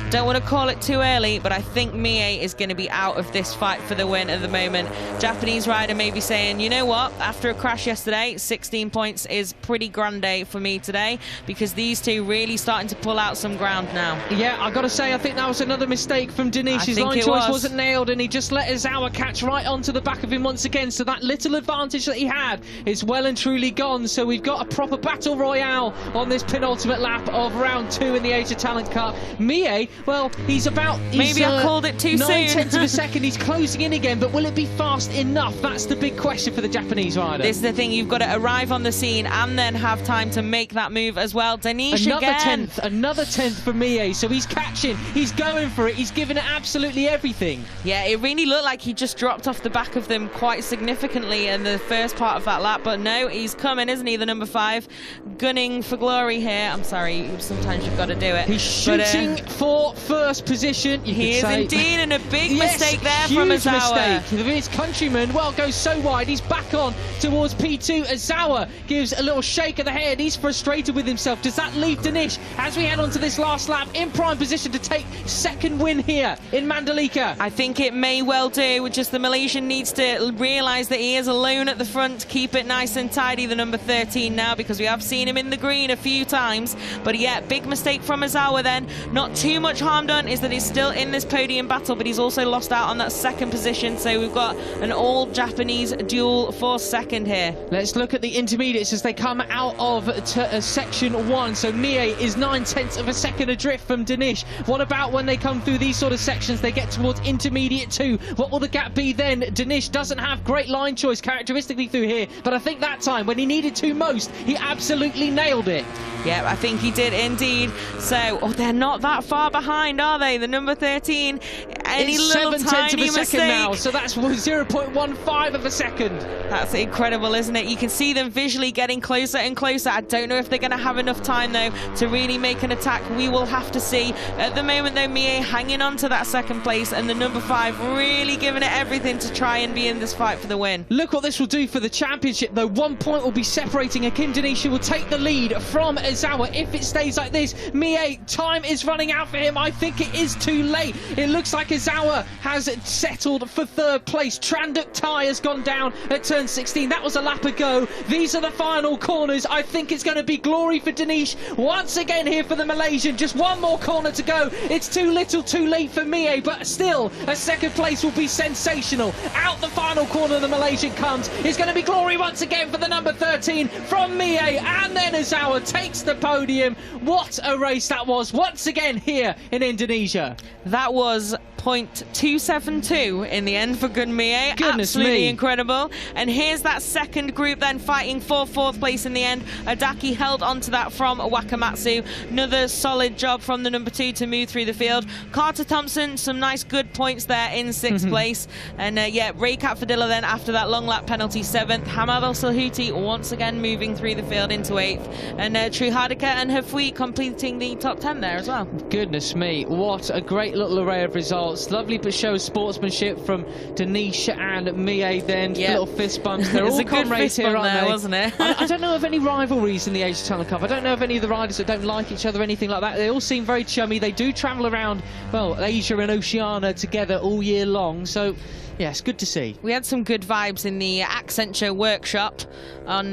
[SPEAKER 2] don't want to call it too early, but I think Mie is going to be out of this fight for the win at the moment. Japanese rider may be saying, you know what, after a crash yesterday, 16 points is pretty grande for me today, because these two really starting to pull out some ground now.
[SPEAKER 1] Yeah, I got to say, I think that was another mistake from Danish. His line choice wasn't nailed, and he just let Ozawa catch right onto the back of him once again, so that little advantage that he had is well and truly gone. So we've got a proper battle royale on this penultimate lap of round 2 in the Asia Talent Cup. Mie, well,
[SPEAKER 2] maybe I called it too soon.
[SPEAKER 1] 9/10 of a second, he's closing in again, but will it be fast enough? That's the big question for the Japanese rider.
[SPEAKER 2] This is the thing, you've got to arrive on the scene and then have time to make that move as well. Danish again.
[SPEAKER 1] Another 10th for Mie, so he's catching, he's going for it, he's giving it absolutely everything.
[SPEAKER 2] Yeah, it really looked like he just dropped off the back of them quite significantly in the first part of that lap, but no, he's coming, isn't he, the number 5, gunning for glory here. I'm sorry, sometimes you've got to do it.
[SPEAKER 1] He's shooting for first position.
[SPEAKER 2] He is indeed, and a big mistake there from Ozawa.
[SPEAKER 1] His countryman, well, goes so wide, he's back on towards P2. Ozawa gives a little shake of the head. He's frustrated with himself. Does that leave Danish, as we head on to this last lap, in prime position to take second win here in Mandalika?
[SPEAKER 2] I think it may well do. Just the Malaysian needs to realise that he is alone at the front. Keep it nice and tidy, the number 13 now, because we have seen him in the green a few times. But yeah, big mistake from Ozawa then. Not too much harm done, is that he's still in this podium battle, but he's also lost out on that second position. So we've got an all-Japanese duel for second here.
[SPEAKER 1] Let's look at the intermediates as they come out of section 1. So Mie is 9/10 of a second adrift from Danish. What about when they come through these sort of sections, they get towards intermediate 2? What will the gap be then? Danish doesn't have great line choice characteristically through here, but I think that time, when he needed to most, he absolutely nailed it.
[SPEAKER 2] Yeah, I think he did indeed. So, they're not that far behind, are they? The number 13, any
[SPEAKER 1] it's
[SPEAKER 2] little
[SPEAKER 1] 7/10
[SPEAKER 2] tiny
[SPEAKER 1] of a
[SPEAKER 2] mistake.
[SPEAKER 1] second now, so that's 0.15 of a second.
[SPEAKER 2] That's incredible, isn't it? You can see them visually getting closer and closer. I don't know if they're going to have enough time, though, to really make an attack. We will have to see. At the moment, though, Mie hanging on to that second place, and the number 5 really giving it everything to try and be in this fight for the win.
[SPEAKER 1] Look what this will do for the championship, though. 1 point will be separating. Hakim Danish will take the lead from Ozawa. If it stays like this, Mie, time is running out for him. I think it is too late. It looks like Izawa has settled for 3rd place. Tranduk Tai has gone down at turn 16. That was a lap ago. These are the final corners. I think it's going to be glory for Dinesh once again here for the Malaysian. Just one more corner to go. It's too little too late for Mie, but still a 2nd place will be sensational. Out the final corner the Malaysian comes. It's going to be glory once again for the number 13 from Mie, and then Izawa takes the podium. What a race that was once again here in Indonesia.
[SPEAKER 2] That was .272 in the end for Gun Mie.
[SPEAKER 1] Goodness
[SPEAKER 2] Absolutely
[SPEAKER 1] me.
[SPEAKER 2] incredible. And here's that 2nd group then fighting for 4th place in the end. Adaki held onto that from Wakamatsu. Another solid job from the number 2 to move through the field. Carter Thompson, some nice good points there in 6th place. And yeah, Raycat Fadilla then after that long lap penalty 7th. Hamad Al Salhuti once again moving through the field into 8th. And Truhadika and Hafui completing the top 10 there as well.
[SPEAKER 1] Goodness me, what a great little array of results. Lovely show of sportsmanship from Dinesh and Mie then.
[SPEAKER 2] Yep.
[SPEAKER 1] Little fist bumps. They're all comrades here, aren't
[SPEAKER 2] there,
[SPEAKER 1] they?
[SPEAKER 2] Wasn't it?
[SPEAKER 1] I don't know of any rivalries in the Asia Talent Cup. I don't know of any of the riders that don't like each other or anything like that. They all seem very chummy. They do travel around, well, Asia and Oceania together all year long. So, yeah, it's good to see.
[SPEAKER 2] We had some good vibes in the Accenture workshop on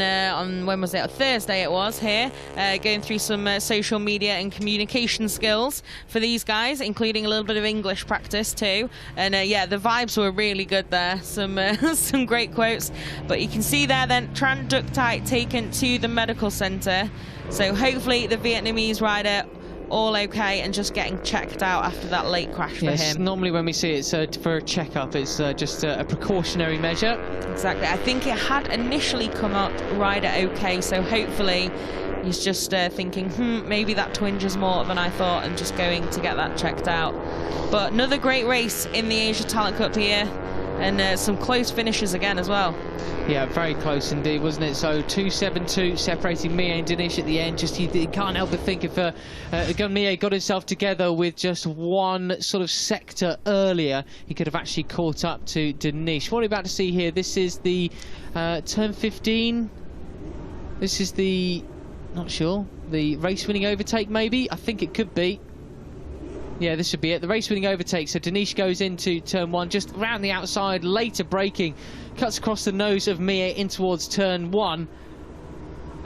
[SPEAKER 2] when was it? On Thursday it was here, going through some social media and communication skills for these guys, including a little bit of English practice too. And yeah, the vibes were really good there. Some some great quotes. But you can see there then Tran Duc Tai taken to the medical centre. So hopefully the Vietnamese rider all okay and just getting checked out after that late crash for him.
[SPEAKER 1] Normally when we see it for a checkup, it's just a precautionary measure.
[SPEAKER 2] Exactly. I think it had initially come up rider okay, so hopefully he's just thinking, maybe that twinge is more than I thought, and just going to get that checked out. But another great race in the Asia Talent Cup here, and some close finishes again as well.
[SPEAKER 1] Yeah, very close indeed, wasn't it? So 2.72 separating Mie and Dinesh at the end. Just you can't help but think if Mie got himself together with just one sort of sector earlier, he could have actually caught up to Dinesh. What are we about to see here? This is the turn 15. This is the, not sure, the race-winning overtake maybe? I think it could be. Yeah, this should be it. The race-winning overtake. So Dinesh goes into turn 1, just around the outside, later braking, cuts across the nose of Mie in towards turn 1.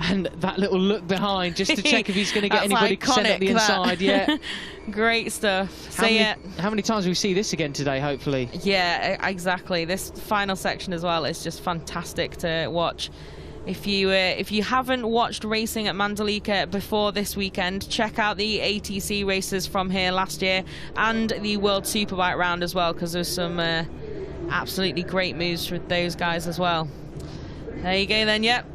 [SPEAKER 1] And that little look behind, just to check if he's going to get anybody sent up the inside. Yeah,
[SPEAKER 2] great stuff.
[SPEAKER 1] How many times will we see this again today, hopefully?
[SPEAKER 2] Yeah, exactly. This final section as well is just fantastic to watch. If you haven't watched racing at Mandalika before this weekend, check out the ATC races from here last year and the World Superbike round as well, because there's some absolutely great moves with those guys as well. There you go then. Yep,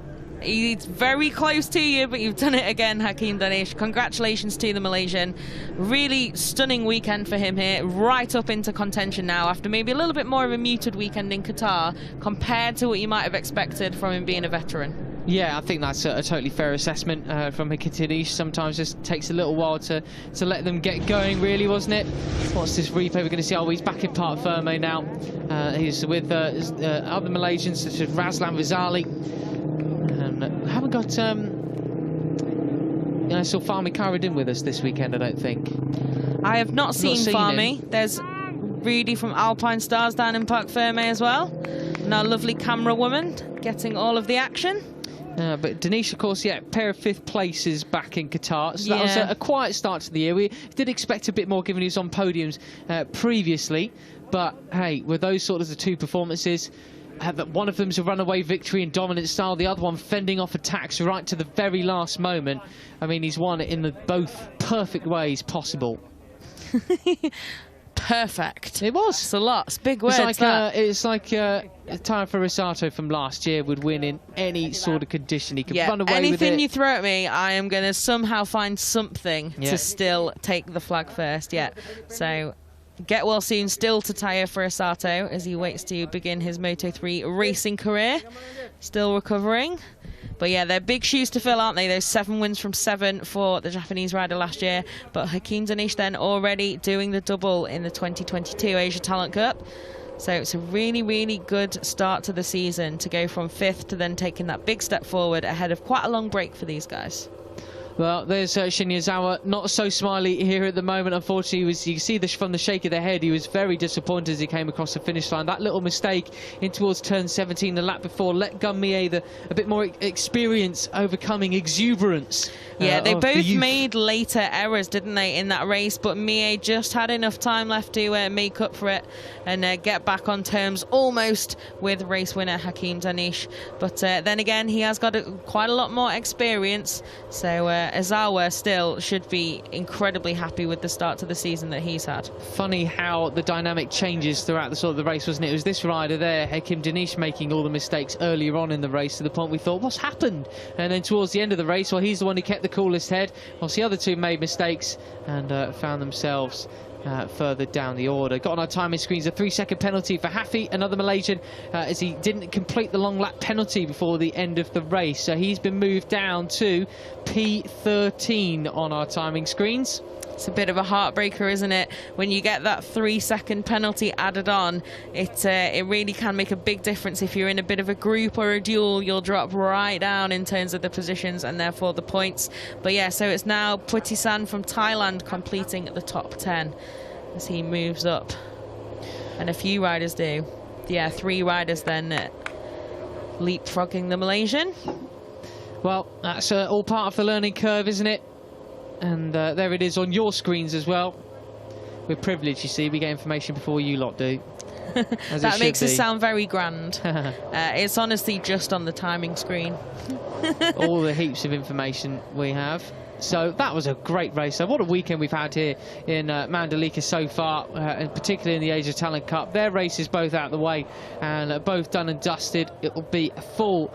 [SPEAKER 2] he's very close to you, but you've done it again, Hakeem Dinesh. Congratulations to the Malaysian. Really stunning weekend for him here, right up into contention now after maybe a little bit more of a muted weekend in Qatar compared to what you might have expected from him being a veteran.
[SPEAKER 1] Yeah, I think that's a totally fair assessment from Hakeem Dinesh. Sometimes it just takes a little while to let them get going, really, wasn't it? What's this replay we're going to see? Oh, he's back in Parc Ferme now. He's with other Malaysians such as Razlan Rizali. I haven't got Fahmi Karadin with us this weekend, I don't think.
[SPEAKER 2] I have not seen Fahmi. There's Rudy from Alpine Stars down in Parc Ferme as well. And our lovely camera woman getting all of the action.
[SPEAKER 1] But Dinesh, of course, yeah, pair of 5th places back in Qatar. So that was a quiet start to the year. We did expect a bit more given he was on podiums previously. But, hey, with those sort of the 2 performances, one of them's a runaway victory in dominant style, the other one fending off attacks right to the very last moment. I mean, he's won it in the both perfect ways possible.
[SPEAKER 2] Perfect.
[SPEAKER 1] It was.
[SPEAKER 2] It's a lot. It's big words.
[SPEAKER 1] It's like Taifur Risato from last year would win in any sort of condition. He could run away with it.
[SPEAKER 2] Anything you throw at me, I am going to somehow find something to still take the flag first. Yeah. So get well soon still to Taifur Risato as he waits to begin his Moto3 racing career. Still recovering. But yeah, they're big shoes to fill, aren't they? Those 7 wins from 7 for the Japanese rider last year. But Hakeem Dinesh then already doing the double in the 2022 Asia Talent Cup. So it's a really, really good start to the season to go from 5th to then taking that big step forward ahead of quite a long break for these guys.
[SPEAKER 1] Well, there's Shinya Izawa, not so smiley here at the moment. Unfortunately, you can see this from the shake of the head. He was very disappointed as he came across the finish line. That little mistake in towards turn 17, the lap before, let Gunmie a bit more experience overcoming exuberance.
[SPEAKER 2] Yeah, they both made later errors, didn't they, in that race? But Mie just had enough time left to make up for it and get back on terms almost with race winner Hakim Danish. But then again, he has got quite a lot more experience. So Izawa still should be incredibly happy with the start to the season that he's had.
[SPEAKER 1] Funny how the dynamic changes throughout the sort of the race, wasn't it? It was this rider there, Hakim Danish, making all the mistakes earlier on in the race to the point we thought, what's happened? And then towards the end of the race, well, he's the one who kept the coolest head, whilst the other two made mistakes and found themselves further down the order. Got on our timing screens a 3-second penalty for Hafi, another Malaysian, as he didn't complete the long lap penalty before the end of the race. So he's been moved down to P13 on our timing screens.
[SPEAKER 2] It's a bit of a heartbreaker, isn't it? When you get that 3-second penalty added on, it really can make a big difference. If you're in a bit of a group or a duel, you'll drop right down in terms of the positions and therefore the points. But yeah, so it's now Putisan from Thailand completing the top 10 as he moves up. And a few riders do. Yeah, 3 riders then leapfrogging the Malaysian.
[SPEAKER 1] Well, that's all part of the learning curve, isn't it? And there it is on your screens as well. We're privileged, you see. We get information before you lot do.
[SPEAKER 2] That makes it sound very grand. It's honestly just on the timing screen.
[SPEAKER 1] All the heaps of information we have. So that was a great race. So what a weekend we've had here in Mandalika so far, and particularly in the Asia Talent Cup. Their races both out of the way and both done and dusted. It will be a full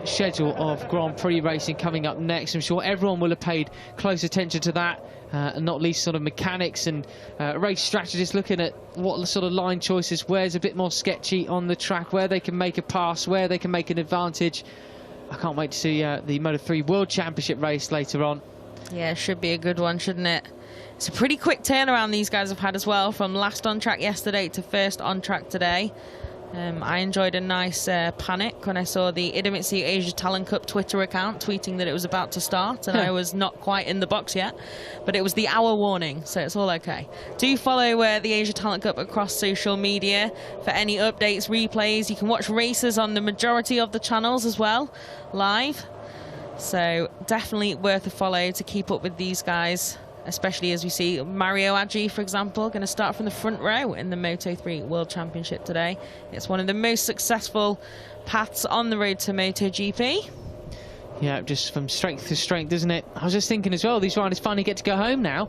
[SPEAKER 1] schedule of Grand Prix racing coming up next. I'm sure everyone will have paid close attention to that, and not least sort of mechanics and race strategists looking at what sort of line choices, where's a bit more sketchy on the track, where they can make a pass, where they can make an advantage. I can't wait to see the Moto3 World Championship race later on.
[SPEAKER 2] Yeah, should be a good one, shouldn't it? It's a pretty quick turnaround these guys have had as well, from last on track yesterday to first on track today. I enjoyed a nice panic when I saw the Idemitsu Asia Talent Cup Twitter account tweeting that it was about to start, and I was not quite in the box yet, but it was the hour warning, so it's all okay. Do follow the Asia Talent Cup across social media for any updates, replays. You can watch races on the majority of the channels as well, live. So definitely worth a follow to keep up with these guys, especially as we see Mario Adji, for example, going to start from the front row in the Moto3 World Championship today. It's one of the most successful paths on the road to MotoGP.
[SPEAKER 1] Yeah, just from strength to strength, isn't it? I was just thinking as well, these riders finally get to go home now,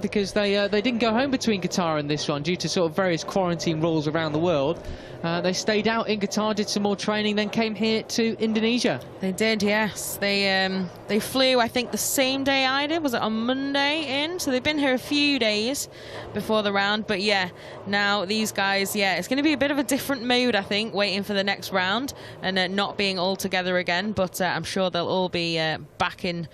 [SPEAKER 1] because they didn't go home between Qatar and this one due to sort of various quarantine rules around the world. They stayed out in Qatar, did some more training, then came here to Indonesia.
[SPEAKER 2] They did, yes. They flew, I think, the same day I did. Was it on Monday in? So they've been here a few days before the round. But yeah, now these guys, yeah, it's going to be a bit of a different mood, I think, waiting for the next round and not being all together again. But I'm sure they'll all be back in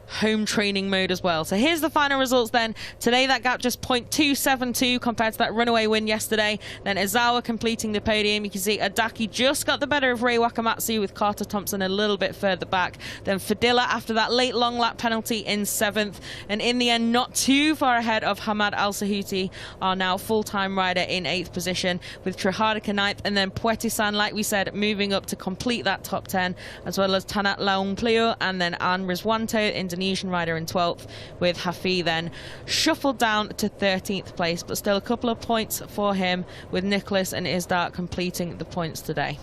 [SPEAKER 2] home training mode as well. So here's the final results then. Today that gap just 0.272 compared to that runaway win yesterday. Then Izawa completing the podium. You can see Adaki just got the better of Rei Wakamatsu with Carter Thompson a little bit further back. Then Fadilla after that late long lap penalty in 7th. And in the end, not too far ahead of Hamad Al Sahuti, our now full-time rider, in 8th position, with Trihardika 9th. And then Puetisan, like we said, moving up to complete that top 10, as well as Tanat Laungplio and then An Rizwanto, Indonesian rider, in 12th, with Hafi then shuffled down to 13th place, but still a couple of points for him, with Nicholas and Isdar completing the points today.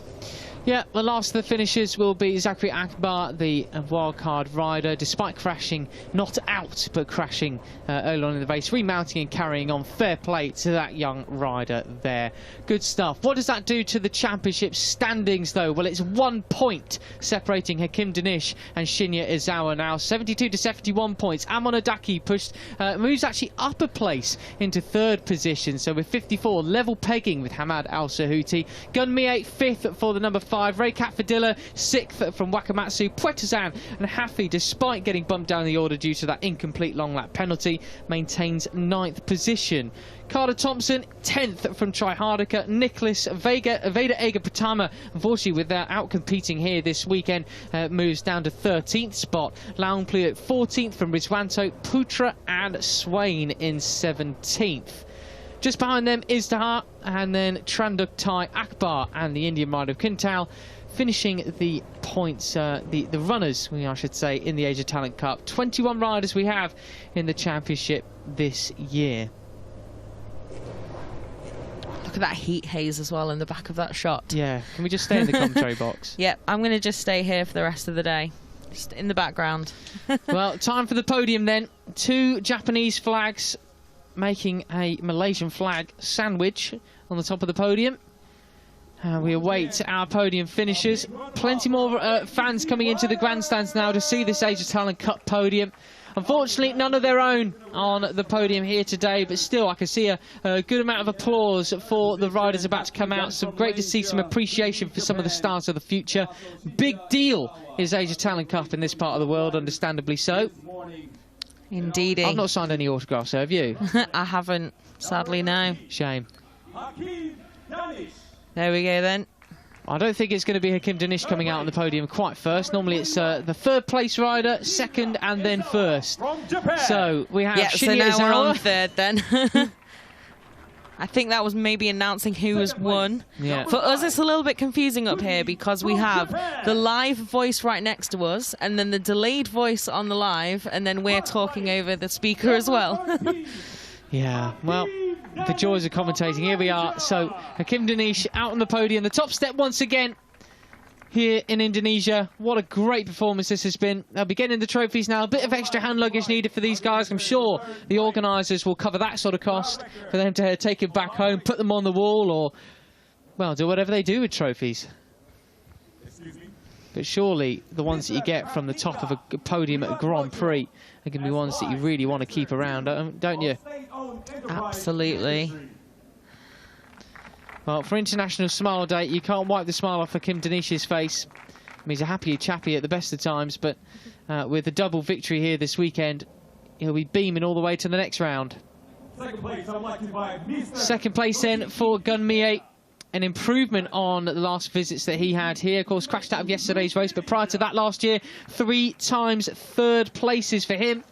[SPEAKER 1] Yeah, the last of the finishers will be Zachary Akbar, the wildcard rider, despite crashing, not out, but crashing early on in the race, remounting and carrying on. Fair play to that young rider there. Good stuff. What does that do to the championship standings, though? Well, it's 1 point separating Hakim Danish and Shinya Izawa now. 72 to 71 points. Amon Adaki moves actually up a place into 3rd position. So with 54, level pegging with Hamad Al Sahuti. Gunmie 5th for the number 5 5. Reikat Fadilla 6th from Wakamatsu. Puetazan and Hafi, despite getting bumped down the order due to that incomplete long lap penalty, maintains 9th position. Carter Thompson 10th from Trihardika. Nicholas Vega Ega Pratama, unfortunately with their outcompeting here this weekend, moves down to 13th spot. Laungplu at 14th from Rizwanto. Putra and Swain in 17th. Just behind them is Dahar, and then Tranduktai Akbar and the Indian rider of Kintal finishing the points, the runners, I should say, in the Asia Talent Cup. 21 riders we have in the championship this year.
[SPEAKER 2] Look at that heat haze as well in the back of that shot.
[SPEAKER 1] Yeah, can we just stay in the commentary box?
[SPEAKER 2] Yep, I'm going to just stay here for the rest of the day. Just in the background.
[SPEAKER 1] Well, time for the podium then. 2 Japanese flags making a Malaysian flag sandwich on the top of the podium. We await our podium finishers. Plenty more fans coming into the grandstands now to see this Asia Talent Cup podium. Unfortunately, none of their own on the podium here today, but still I can see a good amount of applause for the riders about to come out. So great to see some appreciation for some of the stars of the future. Big deal is Asia Talent Cup in this part of the world, understandably so.
[SPEAKER 2] Indeed.
[SPEAKER 1] I've not signed any autographs, have you?
[SPEAKER 2] I haven't, sadly, no.
[SPEAKER 1] Shame.
[SPEAKER 2] There we go then.
[SPEAKER 1] I don't think it's going to be Hakim Danish coming out on the podium quite first. Normally it's the 3rd place rider, 2nd and then 1st. So we have
[SPEAKER 2] so now we're on 3rd then. I think that was maybe announcing who has won.
[SPEAKER 1] Yeah.
[SPEAKER 2] For us, it's a little bit confusing up here because we have the live voice right next to us and then the delayed voice on the live, and then we're talking over the speaker as well.
[SPEAKER 1] Yeah, well, the joys of commentating. Here we are. So Hakim Danish out on the podium. The top step once again here in Indonesia. What a great performance this has been. They'll be getting the trophies now. A bit of extra hand luggage needed for these guys. I'm sure the organisers will cover that sort of cost for them to take it back home, put them on the wall, or, well, do whatever they do with trophies. But surely the ones that you get from the top of a podium at a Grand Prix are going to be ones that you really want to keep around, don't you?
[SPEAKER 2] Absolutely.
[SPEAKER 1] Well, for International Smile Day, you can't wipe the smile off of Hakim Danish's face. I mean, he's a happy chappy at the best of times, but with a double victory here this weekend, he'll be beaming all the way to the next round. Second place then for Gun Mie. An improvement on the last visits that he had here. Of course, crashed out of yesterday's race, but prior to that last year, 3 times 3rd places for him.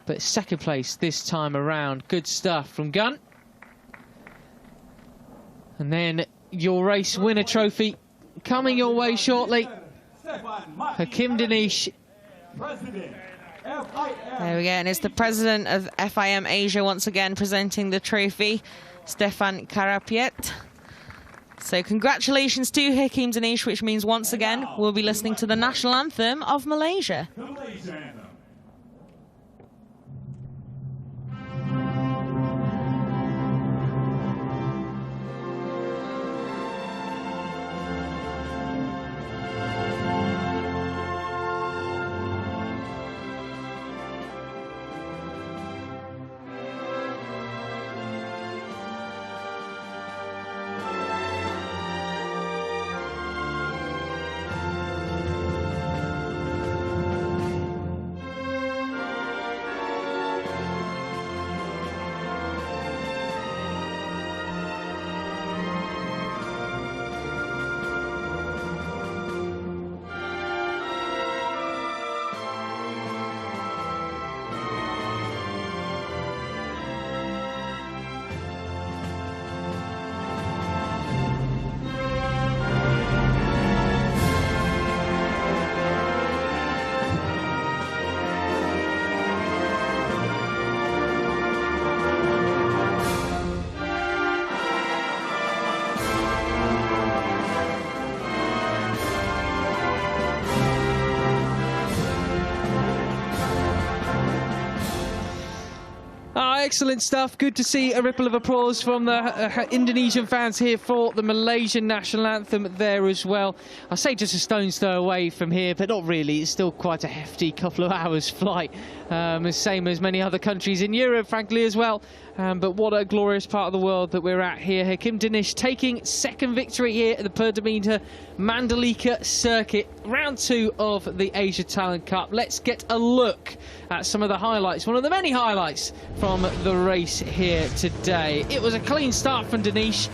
[SPEAKER 1] But 2nd place this time around. Good stuff from Gun. And then your race winner trophy coming your way shortly. Hakim Danish.
[SPEAKER 2] There we go, and it's the president of FIM Asia once again presenting the trophy, Stefan Karapiet. So congratulations to Hakim Danish, which means once again we'll be listening to the national anthem of Malaysia.
[SPEAKER 1] Excellent stuff. Good to see a ripple of applause from the Indonesian fans here for the Malaysian national anthem there as well. I say just a stone's throw away from here, but not really. It's still quite a hefty couple of hours flight same as many other countries in Europe, frankly, as well. But what a glorious part of the world that we're at here. Hakim Danish taking second victory here at the Pertamina Mandalika circuit, round 2 of the Asia Talent Cup. Let's get a look at some of the highlights, one of the many highlights from the race here today. It was a clean start from Danish,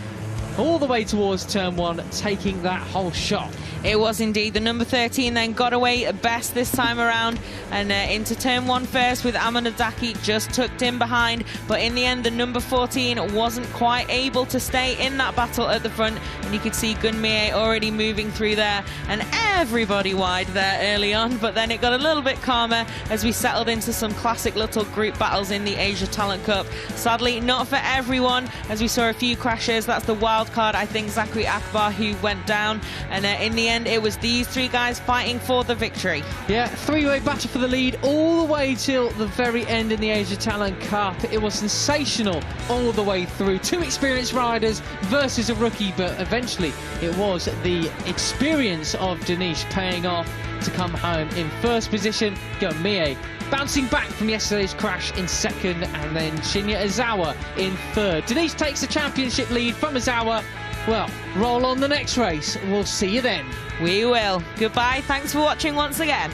[SPEAKER 1] all the way towards turn 1, taking that whole shot.
[SPEAKER 2] It was indeed. The number 13 then got away best this time around, and into turn 1 first with Amanadaki just tucked in behind, but in the end the number 14 wasn't quite able to stay in that battle at the front, and you could see Gunmie already moving through there and everybody wide there early on, but then it got a little bit calmer as we settled into some classic little group battles in the Asia Talent Cup. Sadly not for everyone, as we saw a few crashes. That's the wild card, I think, Zachary Akbar, who went down, and in the end it was these 3 guys fighting for the victory.
[SPEAKER 1] Yeah, 3-way battle for the lead all the way till the very end in the Asia Talent Cup. It was sensational all the way through. 2 experienced riders versus a rookie, but eventually it was the experience of Danish paying off to come home in first position. Gunmie bouncing back from yesterday's crash in second, and then Shinya Izawa in third. Danish takes the championship lead from Izawa. Well, roll on the next race. We'll see you then.
[SPEAKER 2] We will. Goodbye. Thanks for watching once again.